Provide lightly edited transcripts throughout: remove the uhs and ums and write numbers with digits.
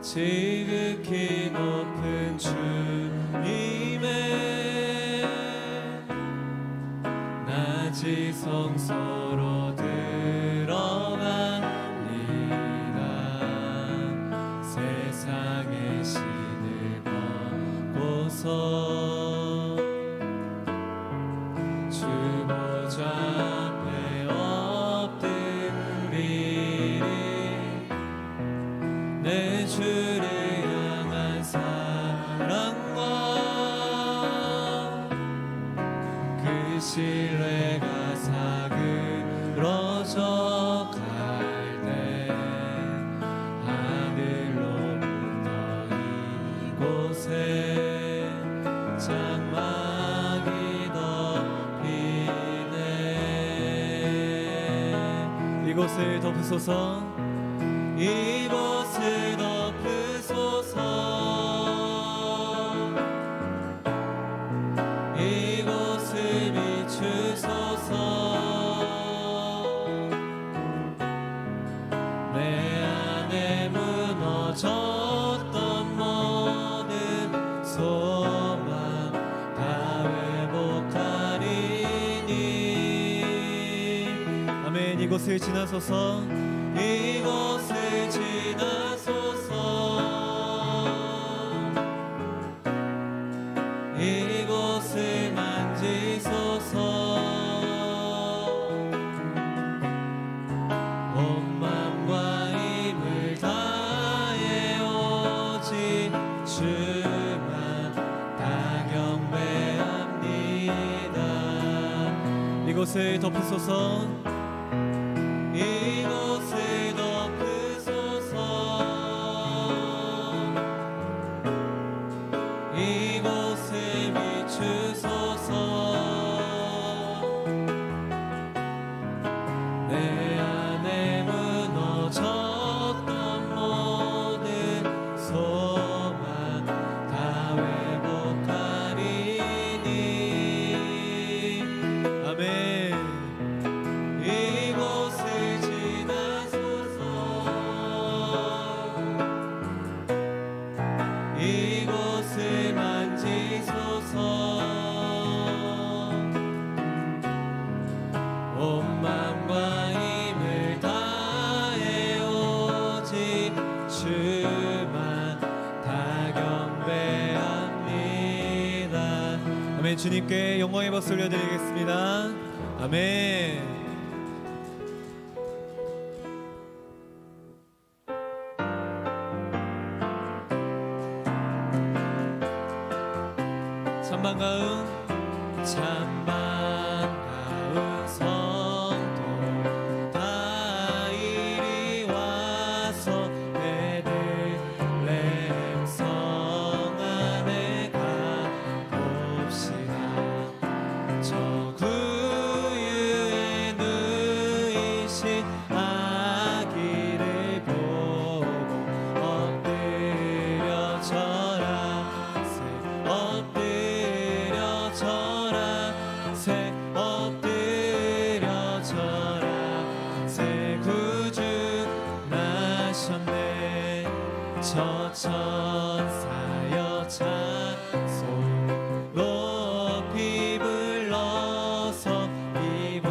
지극히 높은 주님의 낮이 성소로 들어갑니다. 세상의 신을 벗고서 주 보좌 앞에 엎드리리. 내 주를 향한 사랑과 그 신뢰가 사그러져 갈 때 하늘로부터 이곳에 장막이 덮이네. 이곳을 덮으소서. 이곳을 덮으소서. 이곳을 비추소서. 내 안에 무너졌던 모든 소망 다 회복하리니. 아멘. 이곳을 지나소서. 이곳을 지나소서. 이곳을 만지소서. 온 맘과 힘을 다해 오직 주만 다 경배합니다. 이곳을 덮으소서. 이곳을 덮으소서. 이곳을 비추소서. 내 안에 무너졌던 모든 소망 다 회복하리니. 아멘. 이곳을 지나소서. 이곳을 만지소서. 온 맘과 힘을 다해 오직 주만 다 경배합니다. 아멘. 주님께 영광의 박수 올려드리겠습니다. 아멘. 찬반가운 성도 다 이리 와서 베들레헴 성 안에 가봅시다. 저 구유에 누이신 아기를 보고 엎드려 절하세. 엎드려 절하세. 엎드려 절하세. 구주 나셨네. 저 천사여 찬송 높이 불러서 이와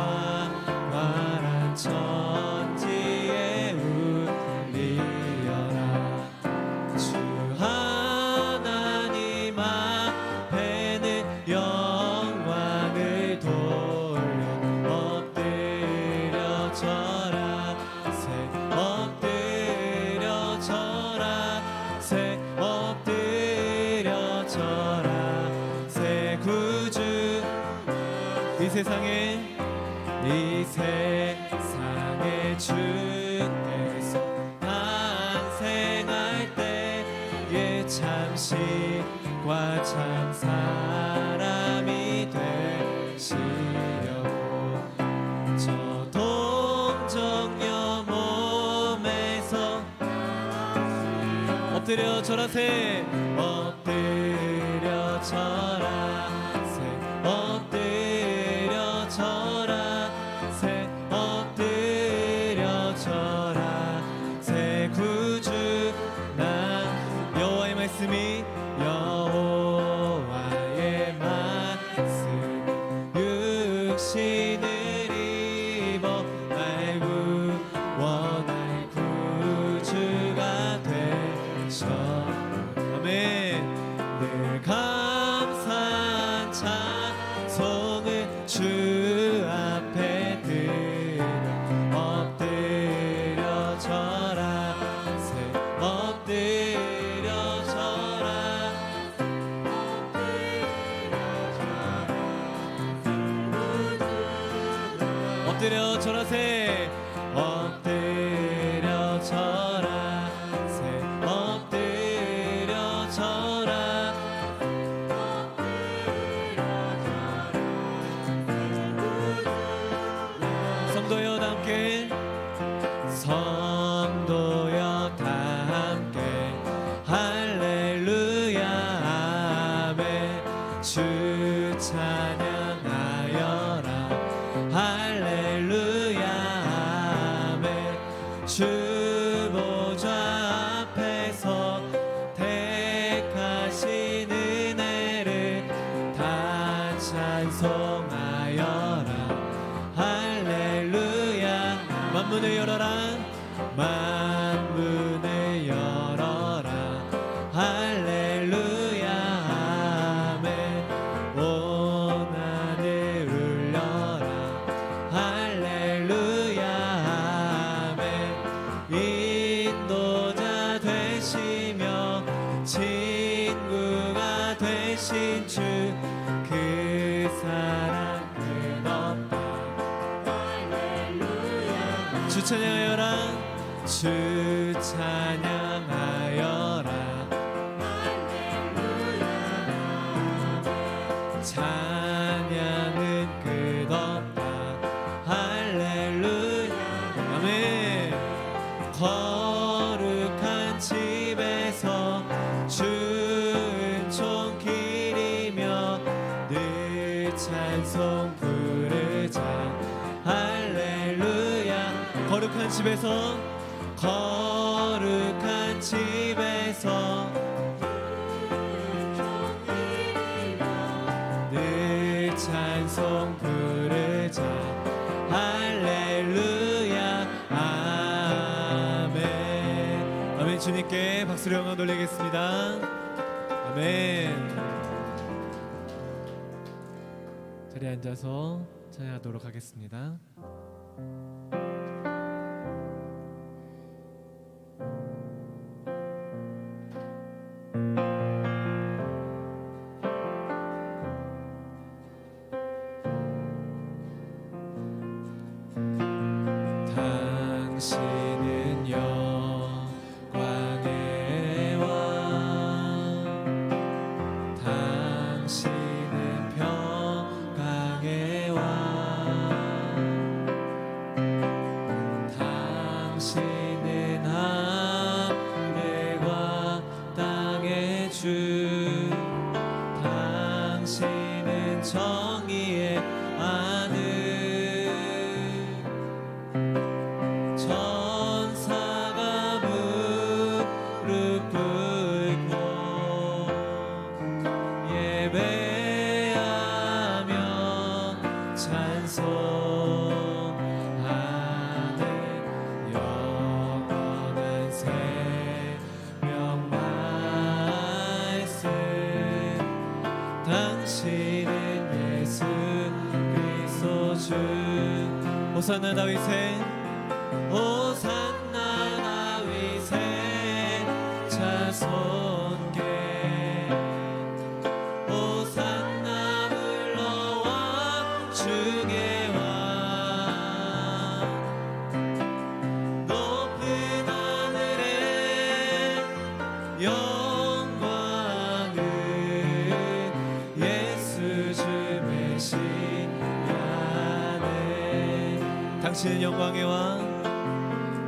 환한 천지에 울리어라. 주 하나님 앞에는 영광을 돌려 엎드려 절하세. 엎드려 절하세. 엎드려 절하세. 구주 이 세상에 주께서 탄생할 때에 참 신과 참 사람이 되시려고 저 동정녀 몸에서 엎드려 절하세. 엎드려 절하세. 엎드려 절하세. 엎드려 절하세. 구주 나 주 앞에 엎드려 절하 엎드려 절하 엎드려 절하세 엎드려 절하세 엎드려 절하 성도여 다 함께 성도여 다 함께 할렐루야 아멘 주 찬양하여라 할렐루야 아멘 주 보좌 앞에서 택하신 은혜를 다 찬송하여라 할렐루야 만문을 열어라 만문을 열어라 할렐루야 아멘 온 하늘 울려라 할렐루야 아멘 인도자 되시며 친구가 되신 주 그 사랑 끝없다 주 찬양하여라 주 찬양하여라 찬양은 끝없다 할렐루야 아멘 거룩한 집에서 주 은총 기리며 늘 찬송 부르자 할렐루야 거룩한 집에서 거룩한 집에서 늘 찬송 부르자 할렐루야 아멘 아멘 주님께 박수로 영광 돌리겠습니다 아멘 자리에 앉아서 찬양하도록 하겠습니다. 당신은 영광의 왕 당신은 평강의 왕 당신은 하늘과 땅의 주 당신은 정의의 하늘 천사가 무릎 꿇고 예배하며 찬송하는 영원한 생명 말씀 당신은 예수 그리스도 주 호산나 다윗의 호산나 다윗의 자손께 호산나 불러와 주의 왕 높은 하늘에 영광은 예수 주 메시아네 당신은 영광의 왕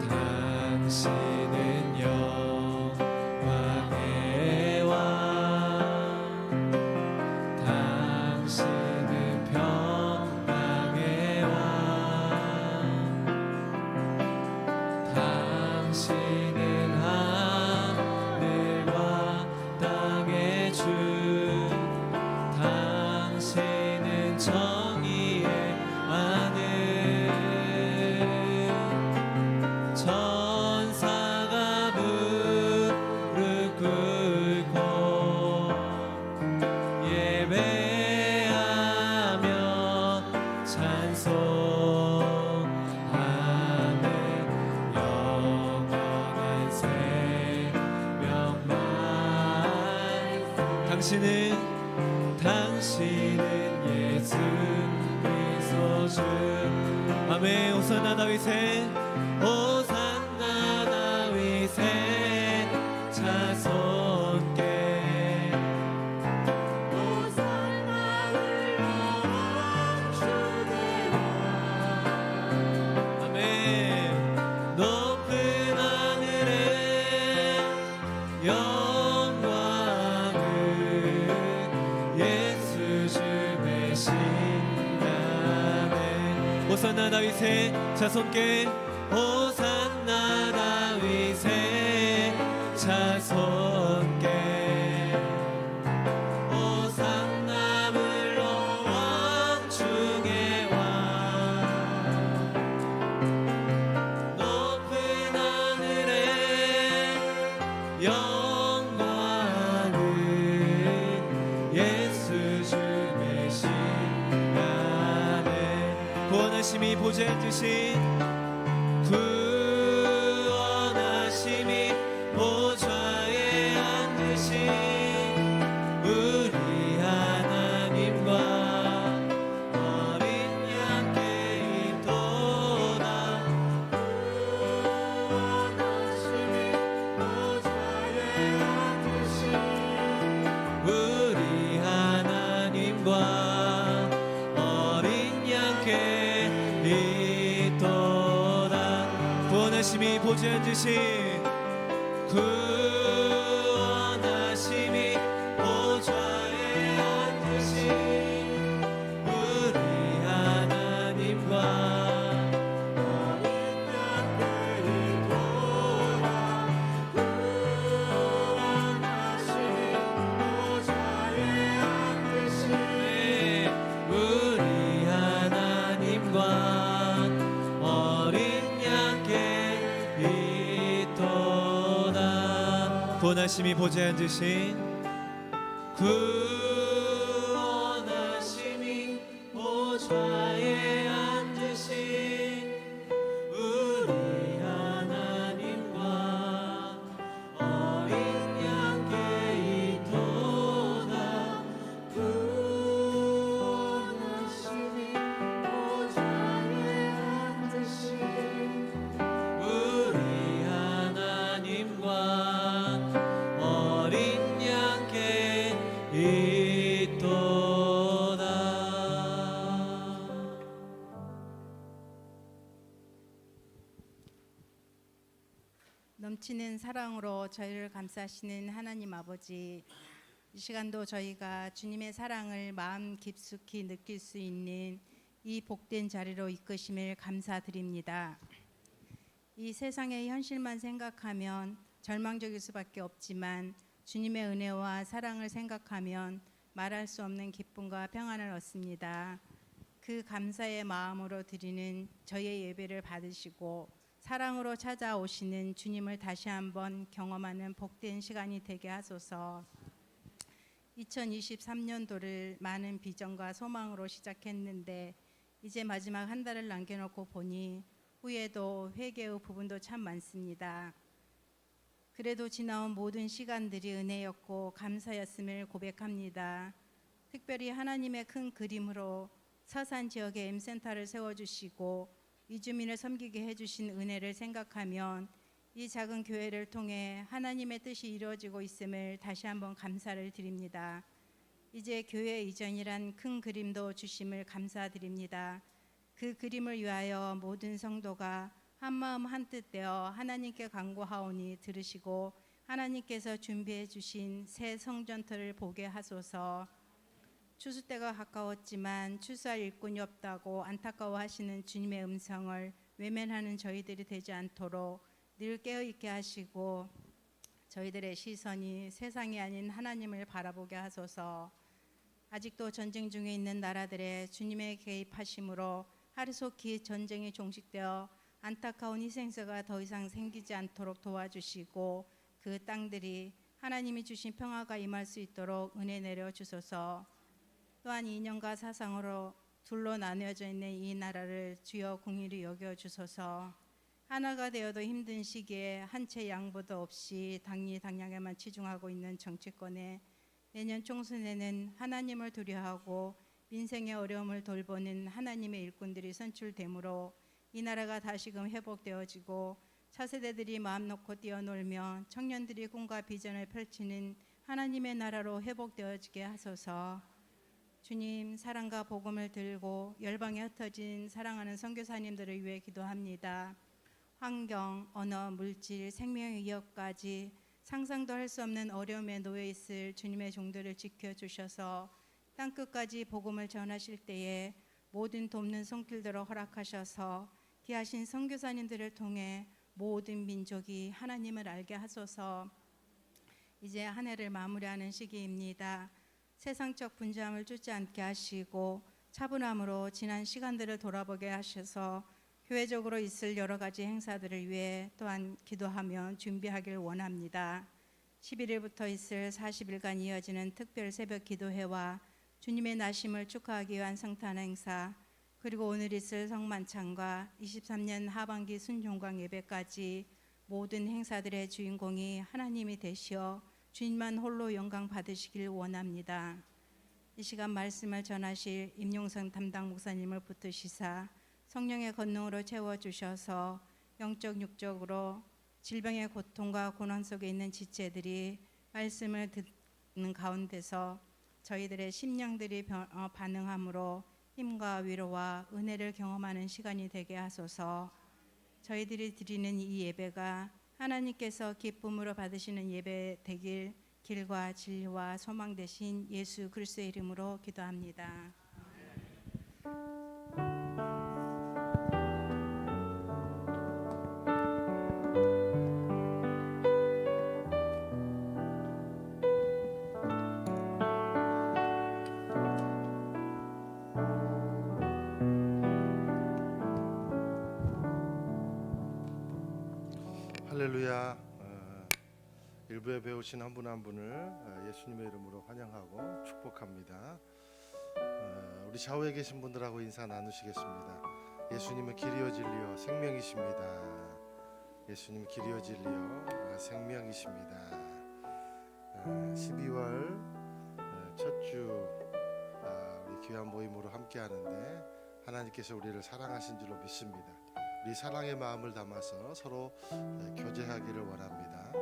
당신은 영광의 왕 당신은 평강의 왕 당신은 하늘과 땅의 주 당신은 정의의 하늘 천사가 무릎 꿇고 예배하며 당신은 예수 그리스도 주. 아멘. 호산나 다윗의 호산나 다윗의 자손께 호산나 흘러온 주대와. 아멘. 높은 하늘에 영광은 예수 주배신다네. 호산나 다윗의 자손께 호산나 다윗의 자손께 호산나 물러왕 중의 왕. 높은 하늘에 영광은 예수 주 되시나네. 구원하심이 보좌에 앉으신 구원하심이 보좌에 앉으신 우리 하나님과 어린 양께 있도다. 구원하심이 보좌에 앉으신 우리 하나님과 어린 양께 있도다. 구원하심이 보좌에 앉으신 구원하심이 보좌에 앉으신 우리 하나님과 어린 양께 있도다. 구원하심이 보좌에 앉으신 우리 하나님과 어린 양께 있도다. 구원하심이 보좌에 앉으신 구원하심이 보좌에 앉으신 우리 하나님과 어린 양께 있도다. 구원하심이 보좌에 앉으신 우리 하나님과 어린 양께 있도다. 넘치는 사랑으로 저희를 감싸시는 하나님 아버지, 이 시간도 저희가 주님의 사랑을 마음 깊숙이 느낄 수 있는 이 복된 자리로 이끄심을 감사드립니다. 이 세상의 현실만 생각하면 절망적일 수밖에 없지만 주님의 은혜와 사랑을 생각하면 말할 수 없는 기쁨과 평안을 얻습니다. 그 감사의 마음으로 드리는 저희의 예배를 받으시고 사랑으로 찾아오시는 주님을 다시 한번 경험하는 복된 시간이 되게 하소서. 2023년도를 많은 비전과 소망으로 시작했는데 이제 마지막 한 달을 남겨놓고 보니 후회도 회개의 부분도 참 많습니다. 그래도 지나온 모든 시간들이 은혜였고 감사였음을 고백합니다. 특별히 하나님의 큰 그림으로 서산 지역에 M센터를 세워주시고 이주민을 섬기게 해주신 은혜를 생각하면 이 작은 교회를 통해 하나님의 뜻이 이루어지고 있음을 다시 한번 감사를 드립니다. 이제 교회 이전이란 큰 그림도 주심을 감사드립니다. 그 그림을 위하여 모든 성도가 한마음 한뜻 되어 하나님께 간구하오니 들으시고 하나님께서 준비해 주신 새 성전터를 보게 하소서. 추수 때가 가까웠지만 추수할 일꾼이 없다고 안타까워하시는 주님의 음성을 외면하는 저희들이 되지 않도록 늘 깨어있게 하시고 저희들의 시선이 세상이 아닌 하나님을 바라보게 하소서. 아직도 전쟁 중에 있는 나라들의 주님의 개입하심으로 하루속히 전쟁이 종식되어 안타까운 희생자가 더 이상 생기지 않도록 도와주시고 그 땅들이 하나님이 주신 평화가 임할 수 있도록 은혜 내려 주소서. 또한 이념과 사상으로 둘로 나뉘어져 있는 이 나라를 주여 긍휼히 여겨 주소서. 하나가 되어도 힘든 시기에 한 채 양보도 없이 당리 당량에만 치중하고 있는 정치권에 내년 총선에는 하나님을 두려워하고 민생의 어려움을 돌보는 하나님의 일꾼들이 선출되므로 이 나라가 다시금 회복되어지고 차세대들이 마음 놓고 뛰어놀며 청년들이 꿈과 비전을 펼치는 하나님의 나라로 회복되어지게 하소서. 주님, 사랑과 복음을 들고 열방에 흩어진 사랑하는 선교사님들을 위해 기도합니다. 환경, 언어, 물질, 생명의 위협까지 상상도 할 수 없는 어려움에 놓여 있을 주님의 종들을 지켜주셔서 땅끝까지 복음을 전하실 때에 모든 돕는 손길들을 허락하셔서 귀하신 선교사님들을 통해 모든 민족이 하나님을 알게 하소서. 이제 한 해를 마무리하는 시기입니다. 세상적 분주함을 쫓지 않게 하시고 차분함으로 지난 시간들을 돌아보게 하셔서 교회적으로 있을 여러 가지 행사들을 위해 또한 기도하며 준비하길 원합니다. 11일부터 있을 40일간 이어지는 특별 새벽 기도회와 주님의 나심을 축하하기 위한 성탄 행사, 그리고 오늘 있을 성만찬과 23년 하반기 순종광 예배까지 모든 행사들의 주인공이 하나님이 되시어 주님만 홀로 영광 받으시길 원합니다. 이 시간 말씀을 전하실 임용성 담당 목사님을 붙드시사 성령의 권능으로 채워주셔서 영적 육적으로 질병의 고통과 고난 속에 있는 지체들이 말씀을 듣는 가운데서 저희들의 심령들이 반응함으로 힘과 위로와 은혜를 경험하는 시간이 되게 하소서. 저희들이 드리는 이 예배가 하나님께서 기쁨으로 받으시는 예배 되길 길과 진리와 소망 되신 예수 그리스도의 이름으로 기도합니다. 할렐루야. 일부에 배우신 한 분 한 분을 예수님의 이름으로 환영하고 축복합니다. 우리 좌우에 계신 분들하고 인사 나누시겠습니다. 예수님은 길이요 진리요 생명이십니다. 예수님 길이요 진리요 생명이십니다. 12월 첫 주 우리 귀한 모임으로 함께 하는데 하나님께서 우리를 사랑하신 줄로 믿습니다. 우리 사랑의 마음을 담아서 서로 교제하기를 원합니다.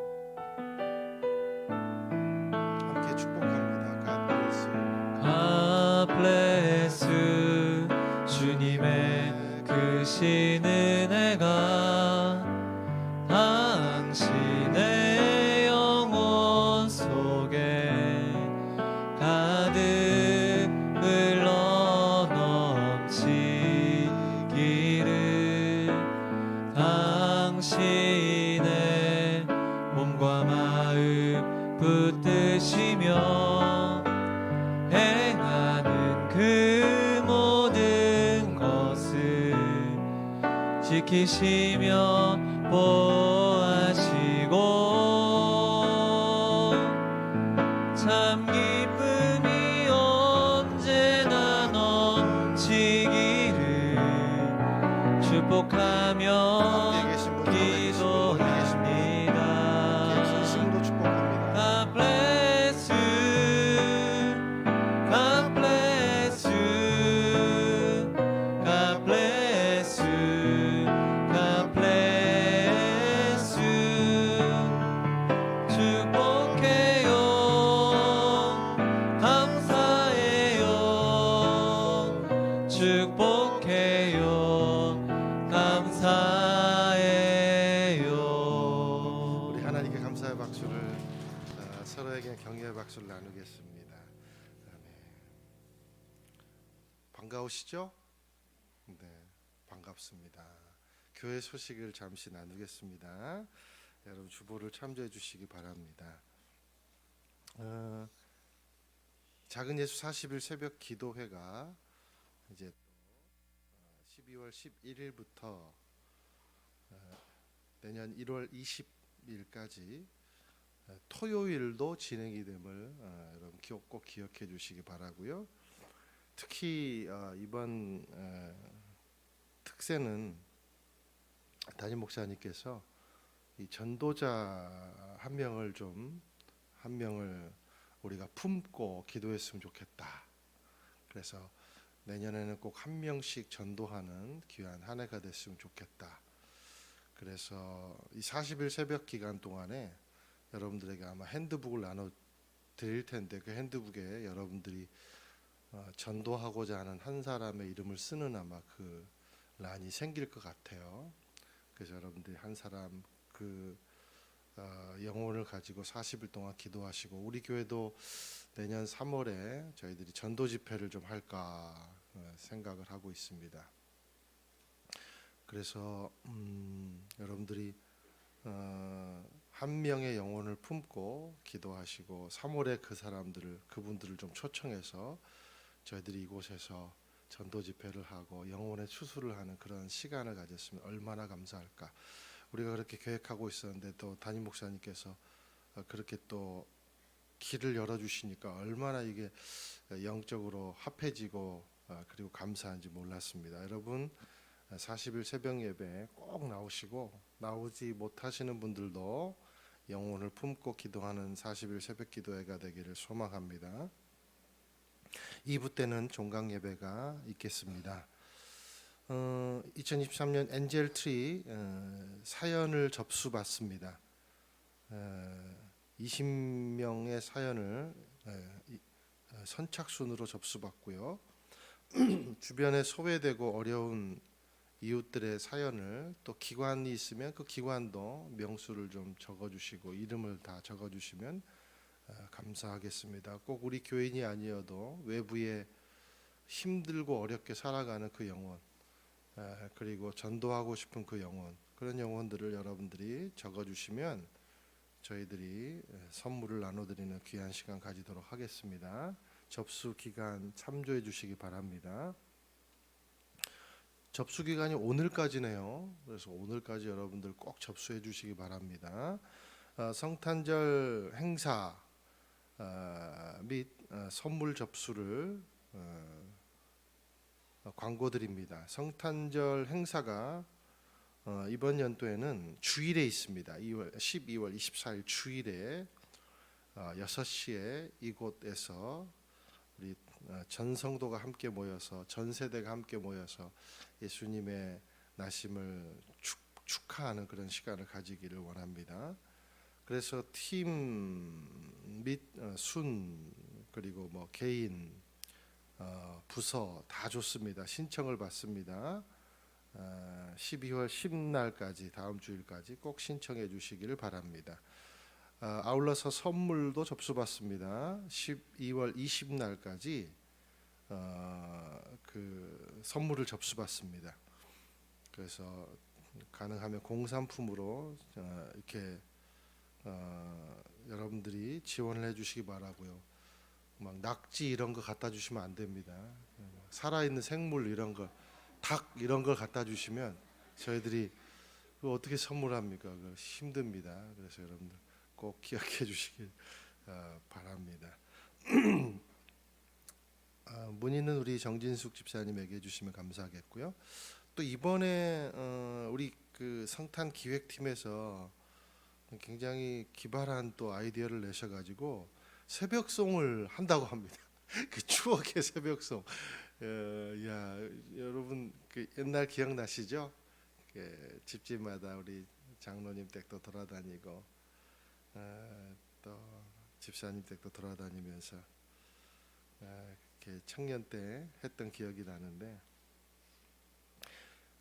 함께 축복합니다. God bless 주님의 크신 은혜가 당신의 영혼 속에 가득 흘러 넘치기를 당신의 몸과 마음 붙드시며 행하는 그 모든 것을 지키시며 보호하시고 참 기쁨이 언제나 넘치기를 축복하며 함께 계신 분들 기도합니다. 진심으로 축복합니다. God bless you. God bless you. God bless you. God bless you. 축복해요. 감사해요. 축복해요. 감사해요. 우리 하나님께 감사의 박수를 서로에게 격려의 박수를 나누겠습니다. 아멘. 반가우시죠? 네, 반갑습니다. 교회 소식을 잠시 나누겠습니다. 여러분 주보를 참조해 주시기 바랍니다. 작은 예수 40일 새벽 기도회가 이제 12월 11일부터 내년 1월 20일까지 토요일도 진행이 됨을 여러분 꼭 기억해 주시기 바라고요. 특히 이번 특세는 담임 목사님께서 이 전도자 한 명을 우리가 품고 기도했으면 좋겠다. 그래서 내년에는 꼭 한 명씩 전도하는 귀한 한 해가 됐으면 좋겠다. 그래서 이 40일 새벽 기간 동안에 여러분들에게 아마 핸드북을 나눠 드릴 텐데, 그 핸드북에 여러분들이 전도하고자 하는 한 사람의 이름을 쓰는 아마 그 란이 생길 것 같아요. 그래서 여러분들이 한 사람 그 영혼을 가지고 40일 동안 기도하시고, 우리 교회도 내년 3월에 저희들이 전도 집회를 좀 할까 생각을 하고 있습니다. 그래서 여러분들이 한 명의 영혼을 품고 기도하시고 3월에 그분들을 좀 초청해서 저희들이 이곳에서 전도 집회를 하고 영혼의 추수를 하는 그런 시간을 가졌으면 얼마나 감사할까. 우리가 그렇게 계획하고 있었는데 또 담임 목사님께서 그렇게 또 길을 열어주시니까 얼마나 이게 영적으로 합해지고 그리고 감사한지 몰랐습니다. 여러분 40일 새벽 예배 꼭 나오시고, 나오지 못하시는 분들도 영혼을 품고 기도하는 40일 새벽 기도회가 되기를 소망합니다. 2부 때는 종강 예배가 있겠습니다. 2023년 엔젤 트리 사연을 접수받습니다. 20명의 사연을 선착순으로 접수받고요. 주변에 소외되고 어려운 이웃들의 사연을, 또 기관이 있으면 그 기관도 명수를 좀 적어주시고 이름을 다 적어주시면 감사하겠습니다. 꼭 우리 교인이 아니어도 외부에 힘들고 어렵게 살아가는 그 영혼, 그리고 전도하고 싶은 그 영혼, 그런 영혼들을 여러분들이 적어주시면 저희들이 선물을 나눠드리는 귀한 시간 가지도록 하겠습니다. 접수 기간 참조해 주시기 바랍니다. 접수 기간이 오늘까지네요. 그래서 오늘까지 여러분들 꼭 접수해 주시기 바랍니다. 성탄절 행사 및 선물 접수를 광고드립니다. 성탄절 행사가 이번 연도에는 주일에 있습니다. 12월 24일 주일에 6시에 이곳에서 우리 전 성도가 함께 모여서, 전 세대가 함께 모여서 예수님의 나심을 축하하는 그런 시간을 가지기를 원합니다. 그래서 팀 및 순, 그리고 뭐 개인, 부서 다 좋습니다. 신청을 받습니다. 12월 10날까지, 다음 주일까지 꼭 신청해 주시기를 바랍니다. 아울러서 선물도 접수받습니다. 12월 20날까지 그 선물을 접수받습니다. 그래서 가능하면 공산품으로 이렇게 여러분들이 지원을 해주시기 바라고요. 막 낙지 이런 거 갖다 주시면 안 됩니다. 살아있는 생물 이런 거, 닭 이런 걸 갖다 주시면 저희들이 그거 어떻게 선물합니까? 그거 힘듭니다. 그래서 여러분들 꼭 기억해 주시길 바랍니다. 문의는 우리 정진숙 집사님에게 해주시면 감사하겠고요. 또 이번에 우리 그 성탄 기획팀에서 굉장히 기발한 또 아이디어를 내셔가지고 새벽송을 한다고 합니다. 그 추억의 새벽송. 여러분 그 옛날 기억나시죠? 집집마다 우리 장로님 댁도 돌아다니고 또 집사님 댁도 돌아다니면서 이렇게 청년 때 했던 기억이 나는데,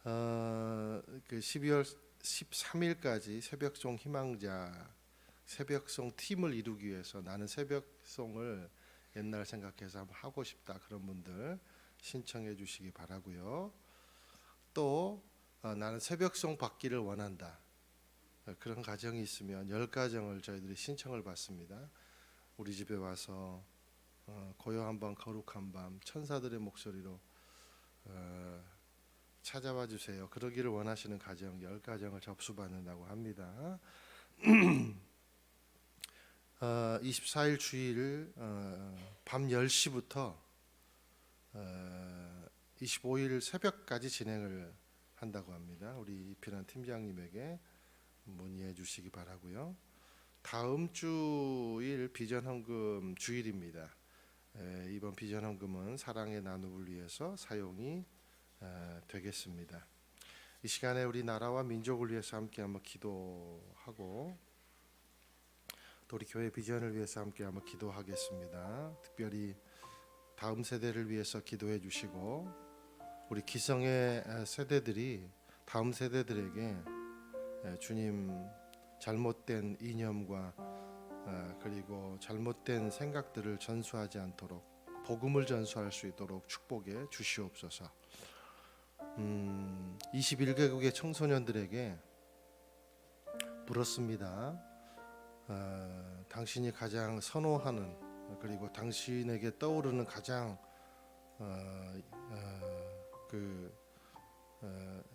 그 12월 13일까지 새벽송 희망자 새벽송 팀을 이루기 위해서 나는 새벽송을 옛날 생각해서 한번 하고 싶다, 그런 분들 신청해 주시기 바라고요. 또 나는 새벽송 받기를 원한다, 그런 가정이 있으면 10가정을 저희들이 신청을 받습니다. 우리 집에 와서 고요한 밤 거룩한 밤 천사들의 목소리로 찾아와 주세요. 그러기를 원하시는 가정 10가정을 접수받는다고 합니다. 24일 주일 밤 10시부터 25일 새벽까지 진행을 한다고 합니다. 우리 이필환 팀장님에게 문의해 주시기 바라고요. 다음 주일 비전헌금 주일입니다. 이번 비전헌금은 사랑의 나눔을 위해서 사용이 되겠습니다. 이 시간에 우리 나라와 민족을 위해서 함께 한번 기도하고 또 우리 교회 비전을 위해서 함께 한번 기도하겠습니다. 특별히 다음 세대를 위해서 기도해 주시고 우리 기성의 세대들이 다음 세대들에게 주님 잘못된 이념과 그리고 잘못된 생각들을 전수하지 않도록 복음을 전수할 수 있도록 축복해 주시옵소서. 21개국의 청소년들에게 물었습니다. 당신이 가장 선호하는 그리고 당신에게 떠오르는 가장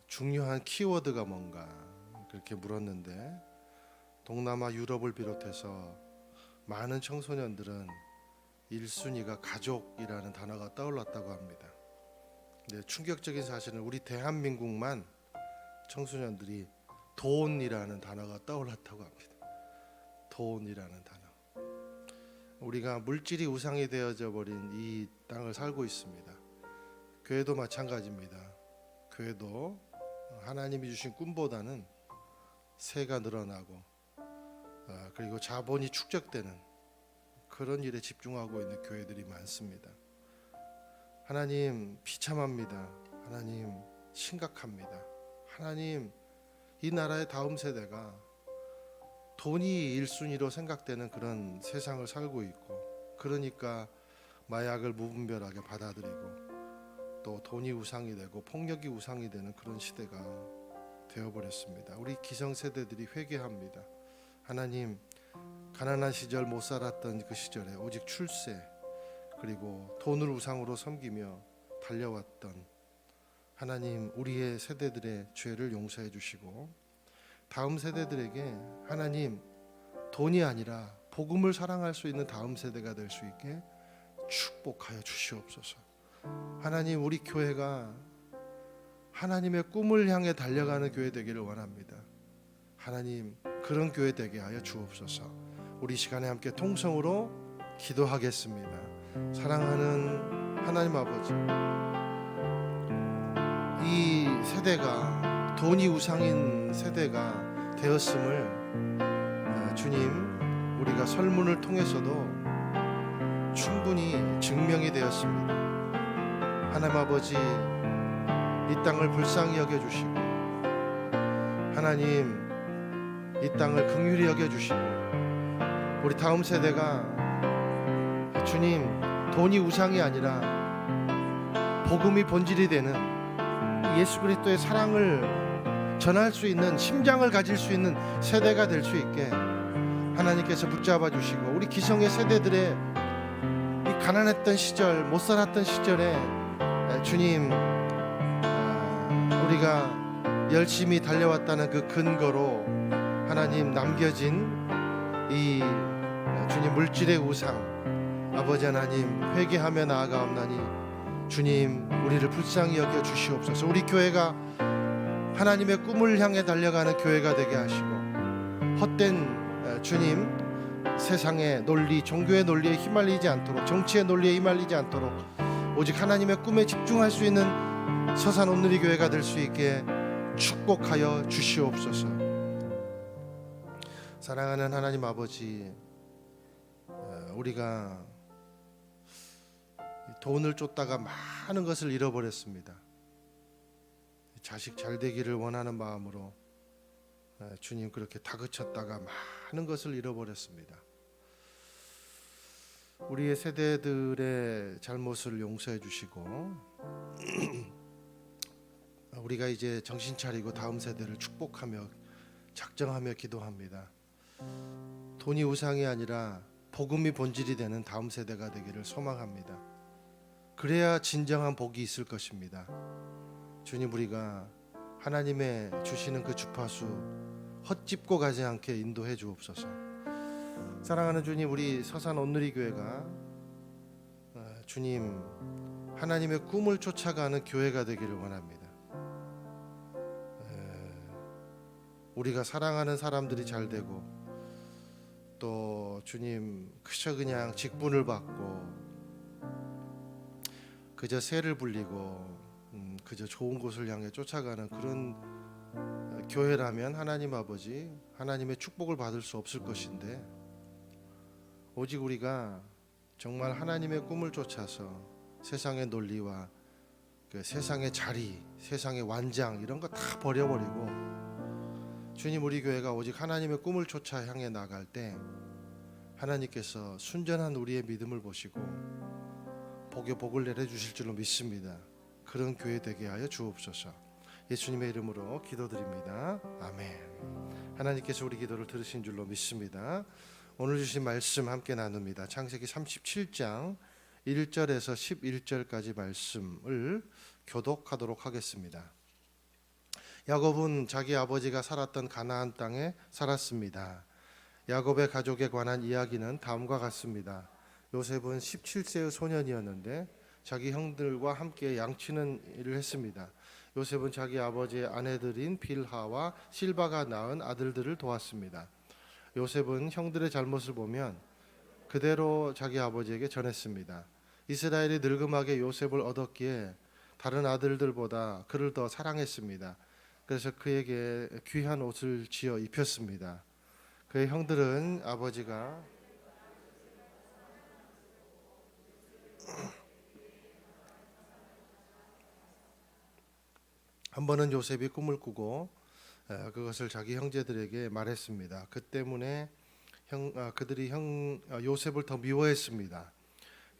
중요한 키워드가 뭔가 그렇게 물었는데 동남아 유럽을 비롯해서 많은 청소년들은 1순위가 가족이라는 단어가 떠올랐다고 합니다. 네, 충격적인 사실은 우리 대한민국만 청소년들이 돈이라는 단어가 떠올랐다고 합니다. 돈이라는 단어. 우리가 물질이 우상이 되어져 버린 이 땅을 살고 있습니다. 교회도 마찬가지입니다. 교회도 하나님이 주신 꿈보다는 세가 늘어나고 그리고 자본이 축적되는 그런 일에 집중하고 있는 교회들이 많습니다. 하나님 비참합니다. 하나님 심각합니다. 하나님 이 나라의 다음 세대가 돈이 1순위로 생각되는 그런 세상을 살고 있고 그러니까 마약을 무분별하게 받아들이고 또 돈이 우상이 되고 폭력이 우상이 되는 그런 시대가 되어버렸습니다. 우리 기성세대들이 회개합니다. 하나님 가난한 시절 못 살았던 그 시절에 오직 출세 그리고 돈을 우상으로 섬기며 달려왔던 하나님 우리의 세대들의 죄를 용서해 주시고 다음 세대들에게 하나님 돈이 아니라 복음을 사랑할 수 있는 다음 세대가 될 수 있게 축복하여 주시옵소서. 하나님 우리 교회가 하나님의 꿈을 향해 달려가는 교회 되기를 원합니다. 하나님 그런 교회 되게 하여 주옵소서. 우리 시간에 함께 통성으로 기도하겠습니다. 사랑하는 하나님 아버지, 이 세대가 돈이 우상인 세대가 되었음을 주님 우리가 설문을 통해서도 충분히 증명이 되었습니다. 하나님 아버지 이 땅을 불쌍히 여겨주시고 하나님 이 땅을 긍휼히 여겨주시고 우리 다음 세대가 주님 돈이 우상이 아니라 복음이 본질이 되는 예수 그리스도의 사랑을 전할 수 있는 심장을 가질 수 있는 세대가 될 수 있게 하나님께서 붙잡아 주시고 우리 기성의 세대들의 이 가난했던 시절 못 살았던 시절에 주님 우리가 열심히 달려왔다는 그 근거로 하나님 남겨진 이 주님 물질의 우상 아버지 하나님 회개하며 나아가옵나니 주님 우리를 불쌍히 여겨 주시옵소서. 우리 교회가 하나님의 꿈을 향해 달려가는 교회가 되게 하시고 헛된 주님 세상의 논리 종교의 논리에 휘말리지 않도록 정치의 논리에 휘말리지 않도록 오직 하나님의 꿈에 집중할 수 있는 서산 온누리 교회가 될 수 있게 축복하여 주시옵소서. 사랑하는 하나님 아버지, 우리가 돈을 쫓다가 많은 것을 잃어버렸습니다. 자식 잘 되기를 원하는 마음으로 주님 그렇게 다그쳤다가 많은 것을 잃어버렸습니다. 우리의 세대들의 잘못을 용서해 주시고 우리가 이제 정신 차리고 다음 세대를 축복하며 작정하며 기도합니다. 돈이 우상이 아니라 복음이 본질이 되는 다음 세대가 되기를 소망합니다. 그래야 진정한 복이 있을 것입니다. 주님 우리가 하나님의 주시는 그 주파수 헛짚고 가지 않게 인도해 주옵소서. 사랑하는 주님 우리 서산 온누리 교회가 주님 하나님의 꿈을 쫓아가는 교회가 되기를 원합니다. 우리가 사랑하는 사람들이 잘 되고 또 주님 그저 그냥 직분을 받고 그저 새를 불리고 그저 좋은 곳을 향해 쫓아가는 그런 교회라면 하나님 아버지 하나님의 축복을 받을 수 없을 것인데, 오직 우리가 정말 하나님의 꿈을 쫓아서 세상의 논리와 그 세상의 자리, 세상의 완장 이런 거 다 버려버리고 주님 우리 교회가 오직 하나님의 꿈을 쫓아 향해 나갈 때 하나님께서 순전한 우리의 믿음을 보시고 복에 복을 내려주실 줄로 믿습니다. 그런 교회 되게 하여 주옵소서. 예수님의 이름으로 기도드립니다. 아멘. 하나님께서 우리 기도를 들으신 줄로 믿습니다. 오늘 주신 말씀 함께 나눕니다. 창세기 37장 1절에서 11절까지 말씀을 교독하도록 하겠습니다. 야곱은 자기 아버지가 살았던 가나안 땅에 살았습니다. 야곱의 가족에 관한 이야기는 다음과 같습니다. 요셉은 17세의 소년이었는데 자기 형들과 함께 양치는 일을 했습니다. 요셉은 자기 아버지의 아내들인 빌하와 실바가 낳은 아들들을 도왔습니다. 요셉은 형들의 잘못을 보면 그대로 자기 아버지에게 전했습니다. 이스라엘이 늙음하게 요셉을 얻었기에 다른 아들들보다 그를 더 사랑했습니다. 그래서 그에게 귀한 옷을 지어 입혔습니다. 그의 형들은 아버지가 한 번은 요셉이 꿈을 꾸고 그것을 자기 형제들에게 말했습니다. 그 때문에 그들이 요셉을 더 미워했습니다.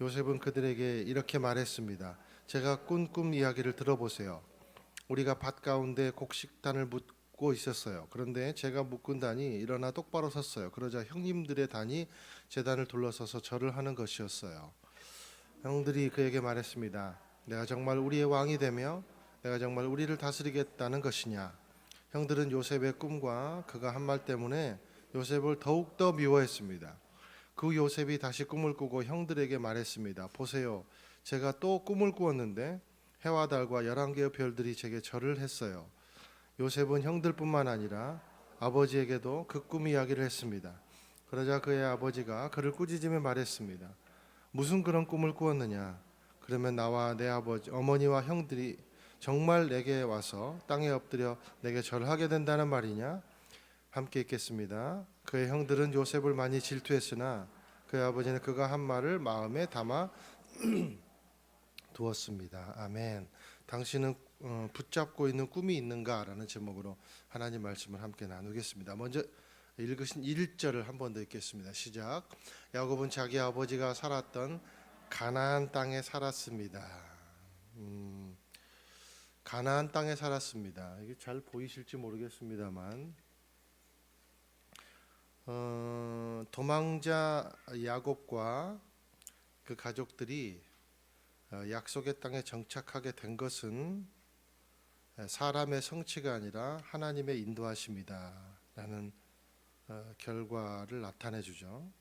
요셉은 그들에게 이렇게 말했습니다. 제가 꾼 꿈 이야기를 들어보세요. 우리가 밭 가운데 곡식단을 묶고 있었어요. 그런데 제가 묶은 단이 일어나 똑바로 섰어요. 그러자 형님들의 단이 제 단을 둘러서서 절을 하는 것이었어요. 형들이 그에게 말했습니다. 내가 정말 우리의 왕이 되며 내가 정말 우리를 다스리겠다는 것이냐. 형들은 요셉의 꿈과 그가 한 말 때문에 요셉을 더욱더 미워했습니다. 그 요셉이 다시 꿈을 꾸고 형들에게 말했습니다. 보세요, 제가 또 꿈을 꾸었는데 해와 달과 11개의 별들이 제게 절을 했어요. 요셉은 형들뿐만 아니라 아버지에게도 그 꿈 이야기를 했습니다. 그러자 그의 아버지가 그를 꾸짖으며 말했습니다. 무슨 그런 꿈을 꾸었느냐? 그러면 나와 내 아버지, 어머니와 형들이 정말 내게 와서 땅에 엎드려 내게 절하게 된다는 말이냐? 함께 읽겠습니다. 그의 형들은 요셉을 많이 질투했으나 그의 아버지는 그가 한 말을 마음에 담아 두었습니다. 아멘. 당신은 붙잡고 있는 꿈이 있는가? 라는 제목으로 하나님 말씀을 함께 나누겠습니다. 먼저 읽으신 1절을 한 번 더 읽겠습니다. 시작. 야곱은 자기 아버지가 살았던 가나안 땅에 살았습니다. 가나안 땅에 살았습니다. 이게 잘 보이실지 모르겠습니다만 도망자 야곱과 그 가족들이 약속의 땅에 정착하게 된 것은 사람의 성취가 아니라 하나님의 인도하심이다 라는 결과를 나타내 주죠.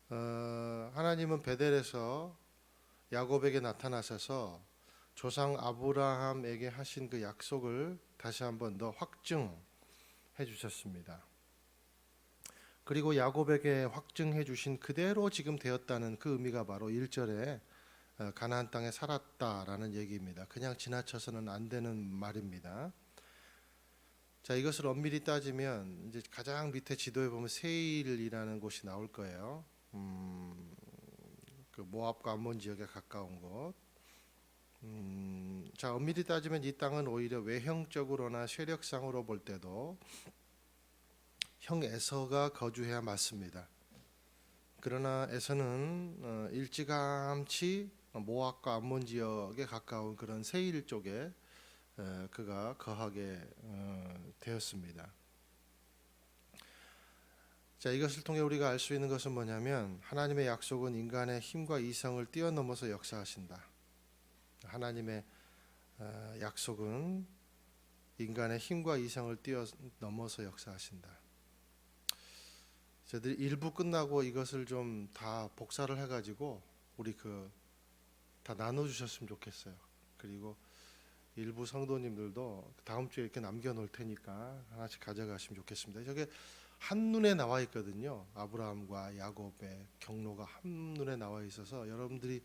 하나님은 베델에서 야곱에게 나타나셔서 조상 아브라함에게 하신 그 약속을 다시 한번 더 확증해 주셨습니다. 그리고 야곱에게 확증해 주신 그대로 지금 되었다는 그 의미가 바로 1절에 가나안 땅에 살았다라는 얘기입니다. 그냥 지나쳐서는 안 되는 말입니다. 자, 이것을 엄밀히 따지면 이제 가장 밑에 지도에 보면 세일이라는 곳이 나올 거예요. 그 모압과 암몬 지역에 가까운 곳. 자, 엄밀히 따지면 이 땅은 오히려 외형적으로나 세력상으로 볼 때도 형 에서가 거주해야 맞습니다. 그러나 에서는 일찌감치 모압과 암몬 지역에 가까운 그런 세일 쪽에 그가 거하게 되었습니다. 자, 이것을 통해 우리가 알 수 있는 것은 뭐냐면 하나님의 약속은 인간의 힘과 이성을 뛰어넘어서 역사하신다. 하나님의 약속은 인간의 힘과 이성을 뛰어넘어서 역사하신다. 저희들이 일부 끝나고 이것을 좀 다 복사를 해가지고 우리 다 나눠주셨으면 좋겠어요. 그리고 일부 성도님들도 다음 주에 이렇게 남겨놓을 테니까 하나씩 가져가시면 좋겠습니다. 저게 한눈에 나와 있거든요. 아브라함과 야곱의 경로가 한눈에 나와 있어서 여러분들이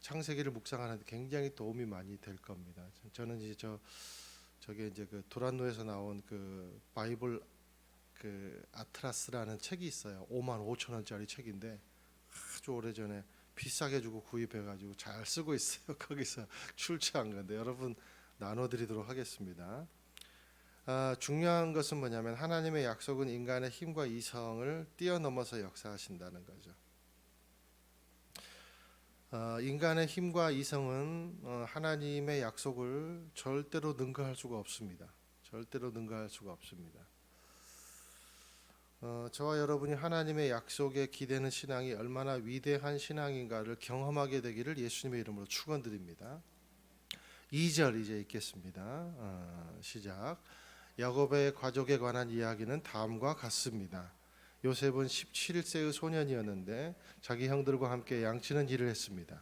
창세기를 묵상하는데 굉장히 도움이 많이 될 겁니다. 저는 이제 저게 이제 그 도란노에서 나온 그 바이블 그 아트라스라는 책이 있어요. 55,000원짜리 책인데 아주 오래전에 비싸게 주고 구입해가지고 잘 쓰고 있어요. 거기서 출처한 건데 여러분 나눠드리도록 하겠습니다. 중요한 것은 뭐냐면 하나님의 약속은 인간의 힘과 이성을 뛰어넘어서 역사하신다는 거죠. 인간의 힘과 이성은 하나님의 약속을 절대로 능가할 수가 없습니다. 절대로 능가할 수가 없습니다. 저와 여러분이 하나님의 약속에 기대는 신앙이 얼마나 위대한 신앙인가를 경험하게 되기를 예수님의 이름으로 축원드립니다. 2절 이제 읽겠습니다. 시작. 야곱의 가족에 관한 이야기는 다음과 같습니다. 요셉은 17세의 소년이었는데 자기 형들과 함께 양치는 일을 했습니다.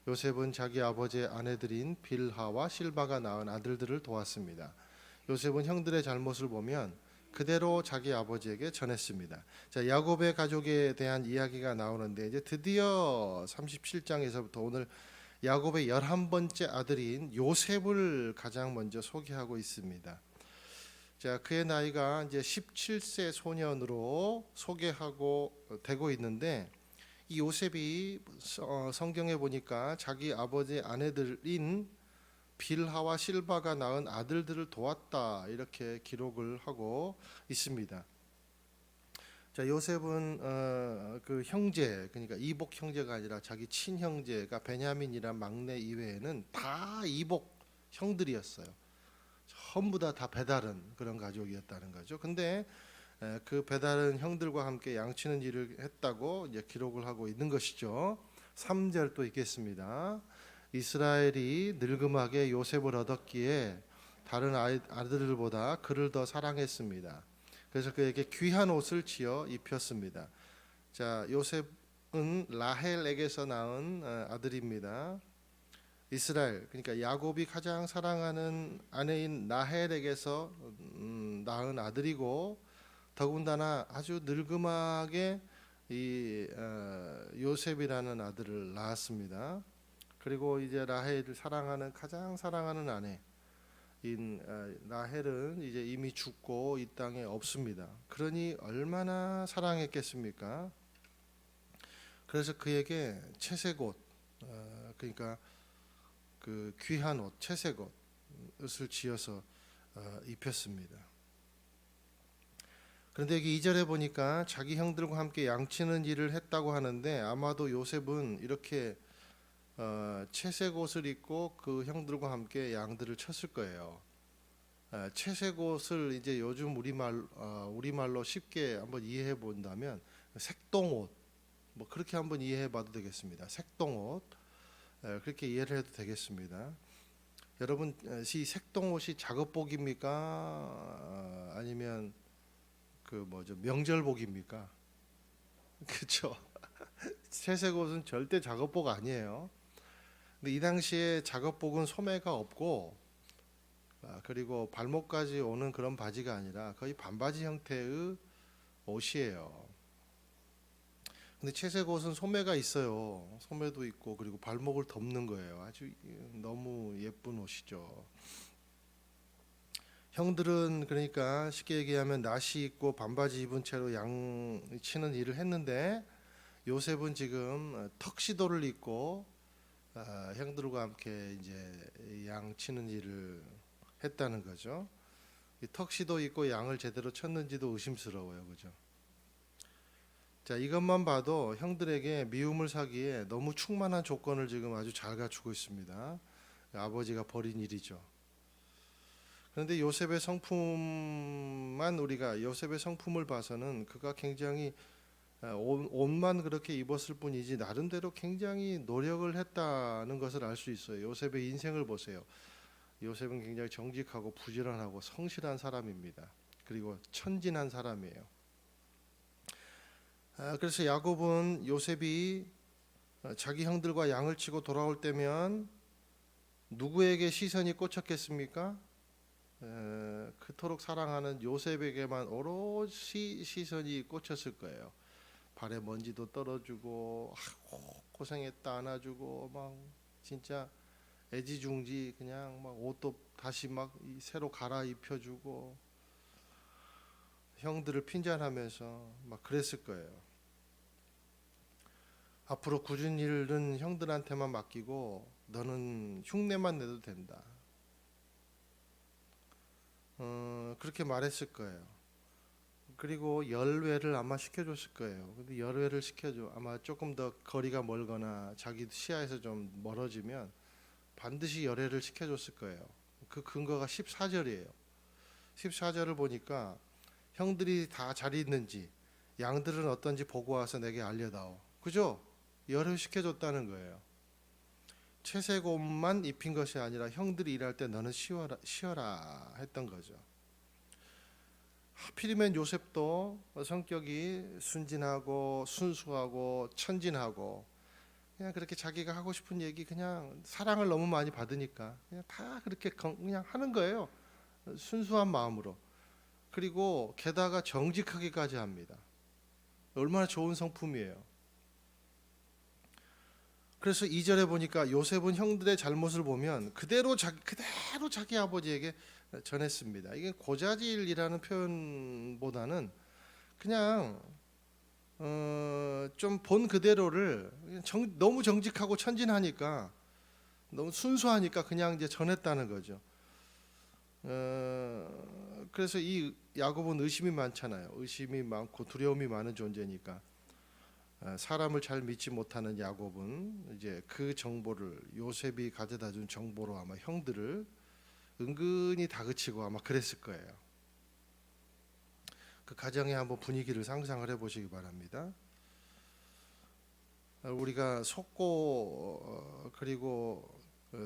요셉은 자기 아버지의 아내들인 빌하와 실바가 낳은 아들들을 도왔습니다. 요셉은 형들의 잘못을 보면 그대로 자기 아버지에게 전했습니다. 자, 야곱의 가족에 대한 이야기가 나오는데 이제 드디어 37장에서부터 오늘 야곱의 11번째 아들인 요셉을 가장 먼저 소개하고 있습니다. 자, 그의 나이가 이제 17세 소년으로 소개하고 되고 있는데 이 요셉이 성경에 보니까 자기 아버지의 아내들인 빌하와 실바가 낳은 아들들을 도왔다 이렇게 기록을 하고 있습니다. 자, 요셉은 그 형제, 그러니까 이복 형제가 아니라 자기 친형제가 베냐민이란 막내 이외에는 다 이복 형들이었어요. 전부 다 배다른 그런 가족이었다는 거죠. 근데 그 배다른 형들과 함께 양치는 일을 했다고 이제 기록을 하고 있는 것이죠. 3절 또 읽겠습니다. 이스라엘이 늙음하게 요셉을 얻었기에 다른 아들들보다 그를 더 사랑했습니다. 그래서 그에게 귀한 옷을 지어 입혔습니다. 자, 요셉은 라헬에게서 낳은 아들입니다. 이스라엘, 그러니까 야곱이 가장 사랑하는 아내인 라헬에게서 낳은 아들이고 더군다나 아주 늙음하게 이 요셉이라는 아들을 낳았습니다. 그리고 이제 라헬을 사랑하는 가장 사랑하는 아내인 라헬은 이제 이미 죽고 이 땅에 없습니다. 그러니 얼마나 사랑했겠습니까? 그래서 그에게 채색 옷, 그러니까 그 귀한 옷, 채색 옷을 지어서 입혔습니다. 그런데 여기 2절에 보니까 자기 형들과 함께 양치는 일을 했다고 하는데 아마도 요셉은 이렇게 채색 옷을 입고 그 형들과 함께 양들을 쳤을 거예요. 채색 옷을 이제 요즘 우리말로 쉽게 한번 이해해 본다면 색동옷, 뭐 그렇게 한번 이해해 봐도 되겠습니다. 색동옷, 그렇게 이해를 해도 되겠습니다. 여러분, 이 색동옷이 작업복입니까? 아니면 그 뭐죠, 명절복입니까? 그렇죠. 채색 옷은 절대 작업복 아니에요. 근데 이 당시에 작업복은 소매가 없고 그리고 발목까지 오는 그런 바지가 아니라 거의 반바지 형태의 옷이에요. 근데 채색 옷은 소매가 있어요. 소매도 있고 그리고 발목을 덮는 거예요. 아주 너무 예쁜 옷이죠. 형들은 그러니까 쉽게 얘기하면 나시 입고 반바지 입은 채로 양치는 일을 했는데 요셉은 지금 턱시도를 입고 형들과 함께 이제 양치는 일을 했다는 거죠. 이 턱시도 입고 양을 제대로 쳤는지도 의심스러워요, 그죠? 자, 이것만 봐도 형들에게 미움을 사기에 너무 충만한 조건을 지금 아주 잘 갖추고 있습니다. 아버지가 벌인 일이죠. 그런데 요셉의 성품을 봐서는 그가 굉장히 옷만 그렇게 입었을 뿐이지 나름대로 굉장히 노력을 했다는 것을 알 수 있어요. 요셉의 인생을 보세요. 요셉은 굉장히 정직하고 부지런하고 성실한 사람입니다. 그리고 천진한 사람이에요. 그래서 야곱은 요셉이 자기 형들과 양을 치고 돌아올 때면 누구에게 시선이 꽂혔겠습니까? 그토록 사랑하는 요셉에게만 오롯이 시선이 꽂혔을 거예요. 발에 먼지도 떨어주고 아이고, 고생했다 안아주고 막 진짜 애지중지 그냥 막 옷도 다시 막 새로 갈아입혀주고 형들을 핀잔하면서 막 그랬을 거예요. 앞으로 굳은 일은 형들한테만 맡기고 너는 흉내만 내도 된다. 그렇게 말했을 거예요. 그리고 열외를 아마 시켜줬을 거예요. 근데 열외를 시켜줘 아마 조금 더 거리가 멀거나 자기 시야에서 좀 멀어지면 반드시 열외를 시켜줬을 거예요. 그 근거가 14절이에요. 14절을 보니까 형들이 다 잘 있는지 양들은 어떤지 보고 와서 내게 알려다오. 그죠? 열외 시켜줬다는 거예요. 채색 옷만 입힌 것이 아니라 형들이 일할 때 너는 쉬어라 했던 거죠. 하필이면 요셉도 성격이 순진하고 순수하고 천진하고 그냥 그렇게 자기가 하고 싶은 얘기 그냥 사랑을 너무 많이 받으니까 그냥 다 그렇게 그냥 하는 거예요. 순수한 마음으로. 그리고 게다가 정직하기까지 합니다. 얼마나 좋은 성품이에요. 그래서 2절에 보니까 요셉은 형들의 잘못을 보면 그대로 자기 아버지에게 전했습니다. 이게 고자질이라는 표현보다는 그냥 좀 본 그대로를 너무 정직하고 천진하니까 너무 순수하니까 그냥 이제 전했다는 거죠. 그래서 이 야곱은 의심이 많잖아요. 의심이 많고 두려움이 많은 존재니까 사람을 잘 믿지 못하는 야곱은 이제 그 정보를 요셉이 가져다 준 정보로 아마 형들을 은근히 다그치고 아마 그랬을 거예요. 그 가정의 한번 분위기를 상상을 해보시기 바랍니다. 우리가 속고 그리고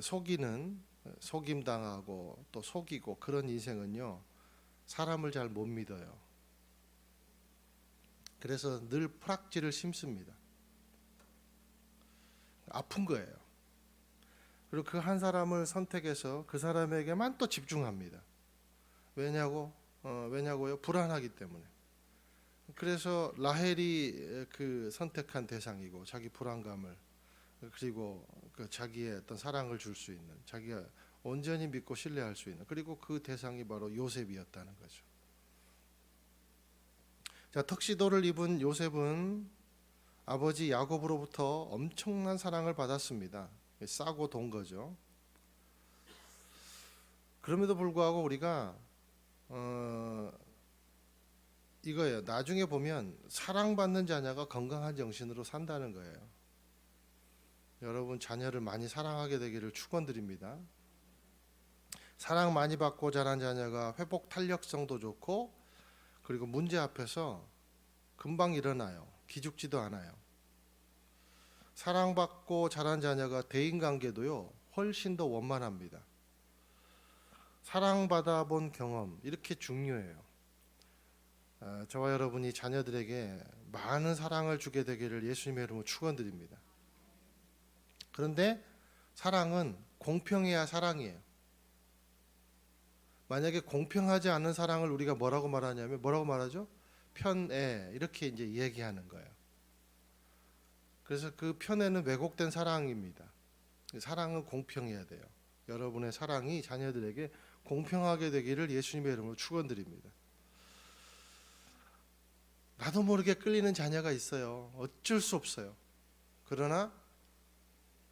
속이는 속임당하고 또 속이고 그런 인생은요 사람을 잘 못 믿어요. 그래서 늘 프락지를 심습니다. 아픈 거예요. 그리고 그 한 사람을 선택해서 그 사람에게만 또 집중합니다. 왜냐고요? 불안하기 때문에. 그래서 라헬이 그 선택한 대상이고 자기 불안감을 그리고 그 자기의 어떤 사랑을 줄 수 있는 자기가 온전히 믿고 신뢰할 수 있는 그리고 그 대상이 바로 요셉이었다는 거죠. 자, 턱시도를 입은 요셉은 아버지 야곱으로부터 엄청난 사랑을 받았습니다. 싸고 돈 거죠. 그럼에도 불구하고 우리가 이거예요. 나중에 보면 사랑받는 자녀가 건강한 정신으로 산다는 거예요. 여러분 자녀를 많이 사랑하게 되기를 축원드립니다. 사랑 많이 받고 자란 자녀가 회복 탄력성도 좋고 그리고 문제 앞에서 금방 일어나요. 기죽지도 않아요. 사랑받고 자란 자녀가 대인관계도요 훨씬 더 원만합니다. 사랑받아 본 경험 이렇게 중요해요. 저와 여러분이 자녀들에게 많은 사랑을 주게 되기를 예수님의 이름으로 축원드립니다. 그런데 사랑은 공평해야 사랑이에요. 만약에 공평하지 않은 사랑을 우리가 뭐라고 말하죠? 편애 이렇게 이제 얘기하는 거예요. 그래서 그 편애는 왜곡된 사랑입니다. 사랑은 공평해야 돼요. 여러분의 사랑이 자녀들에게 공평하게 되기를 예수님의 이름으로 축원드립니다. 나도 모르게 끌리는 자녀가 있어요. 어쩔 수 없어요. 그러나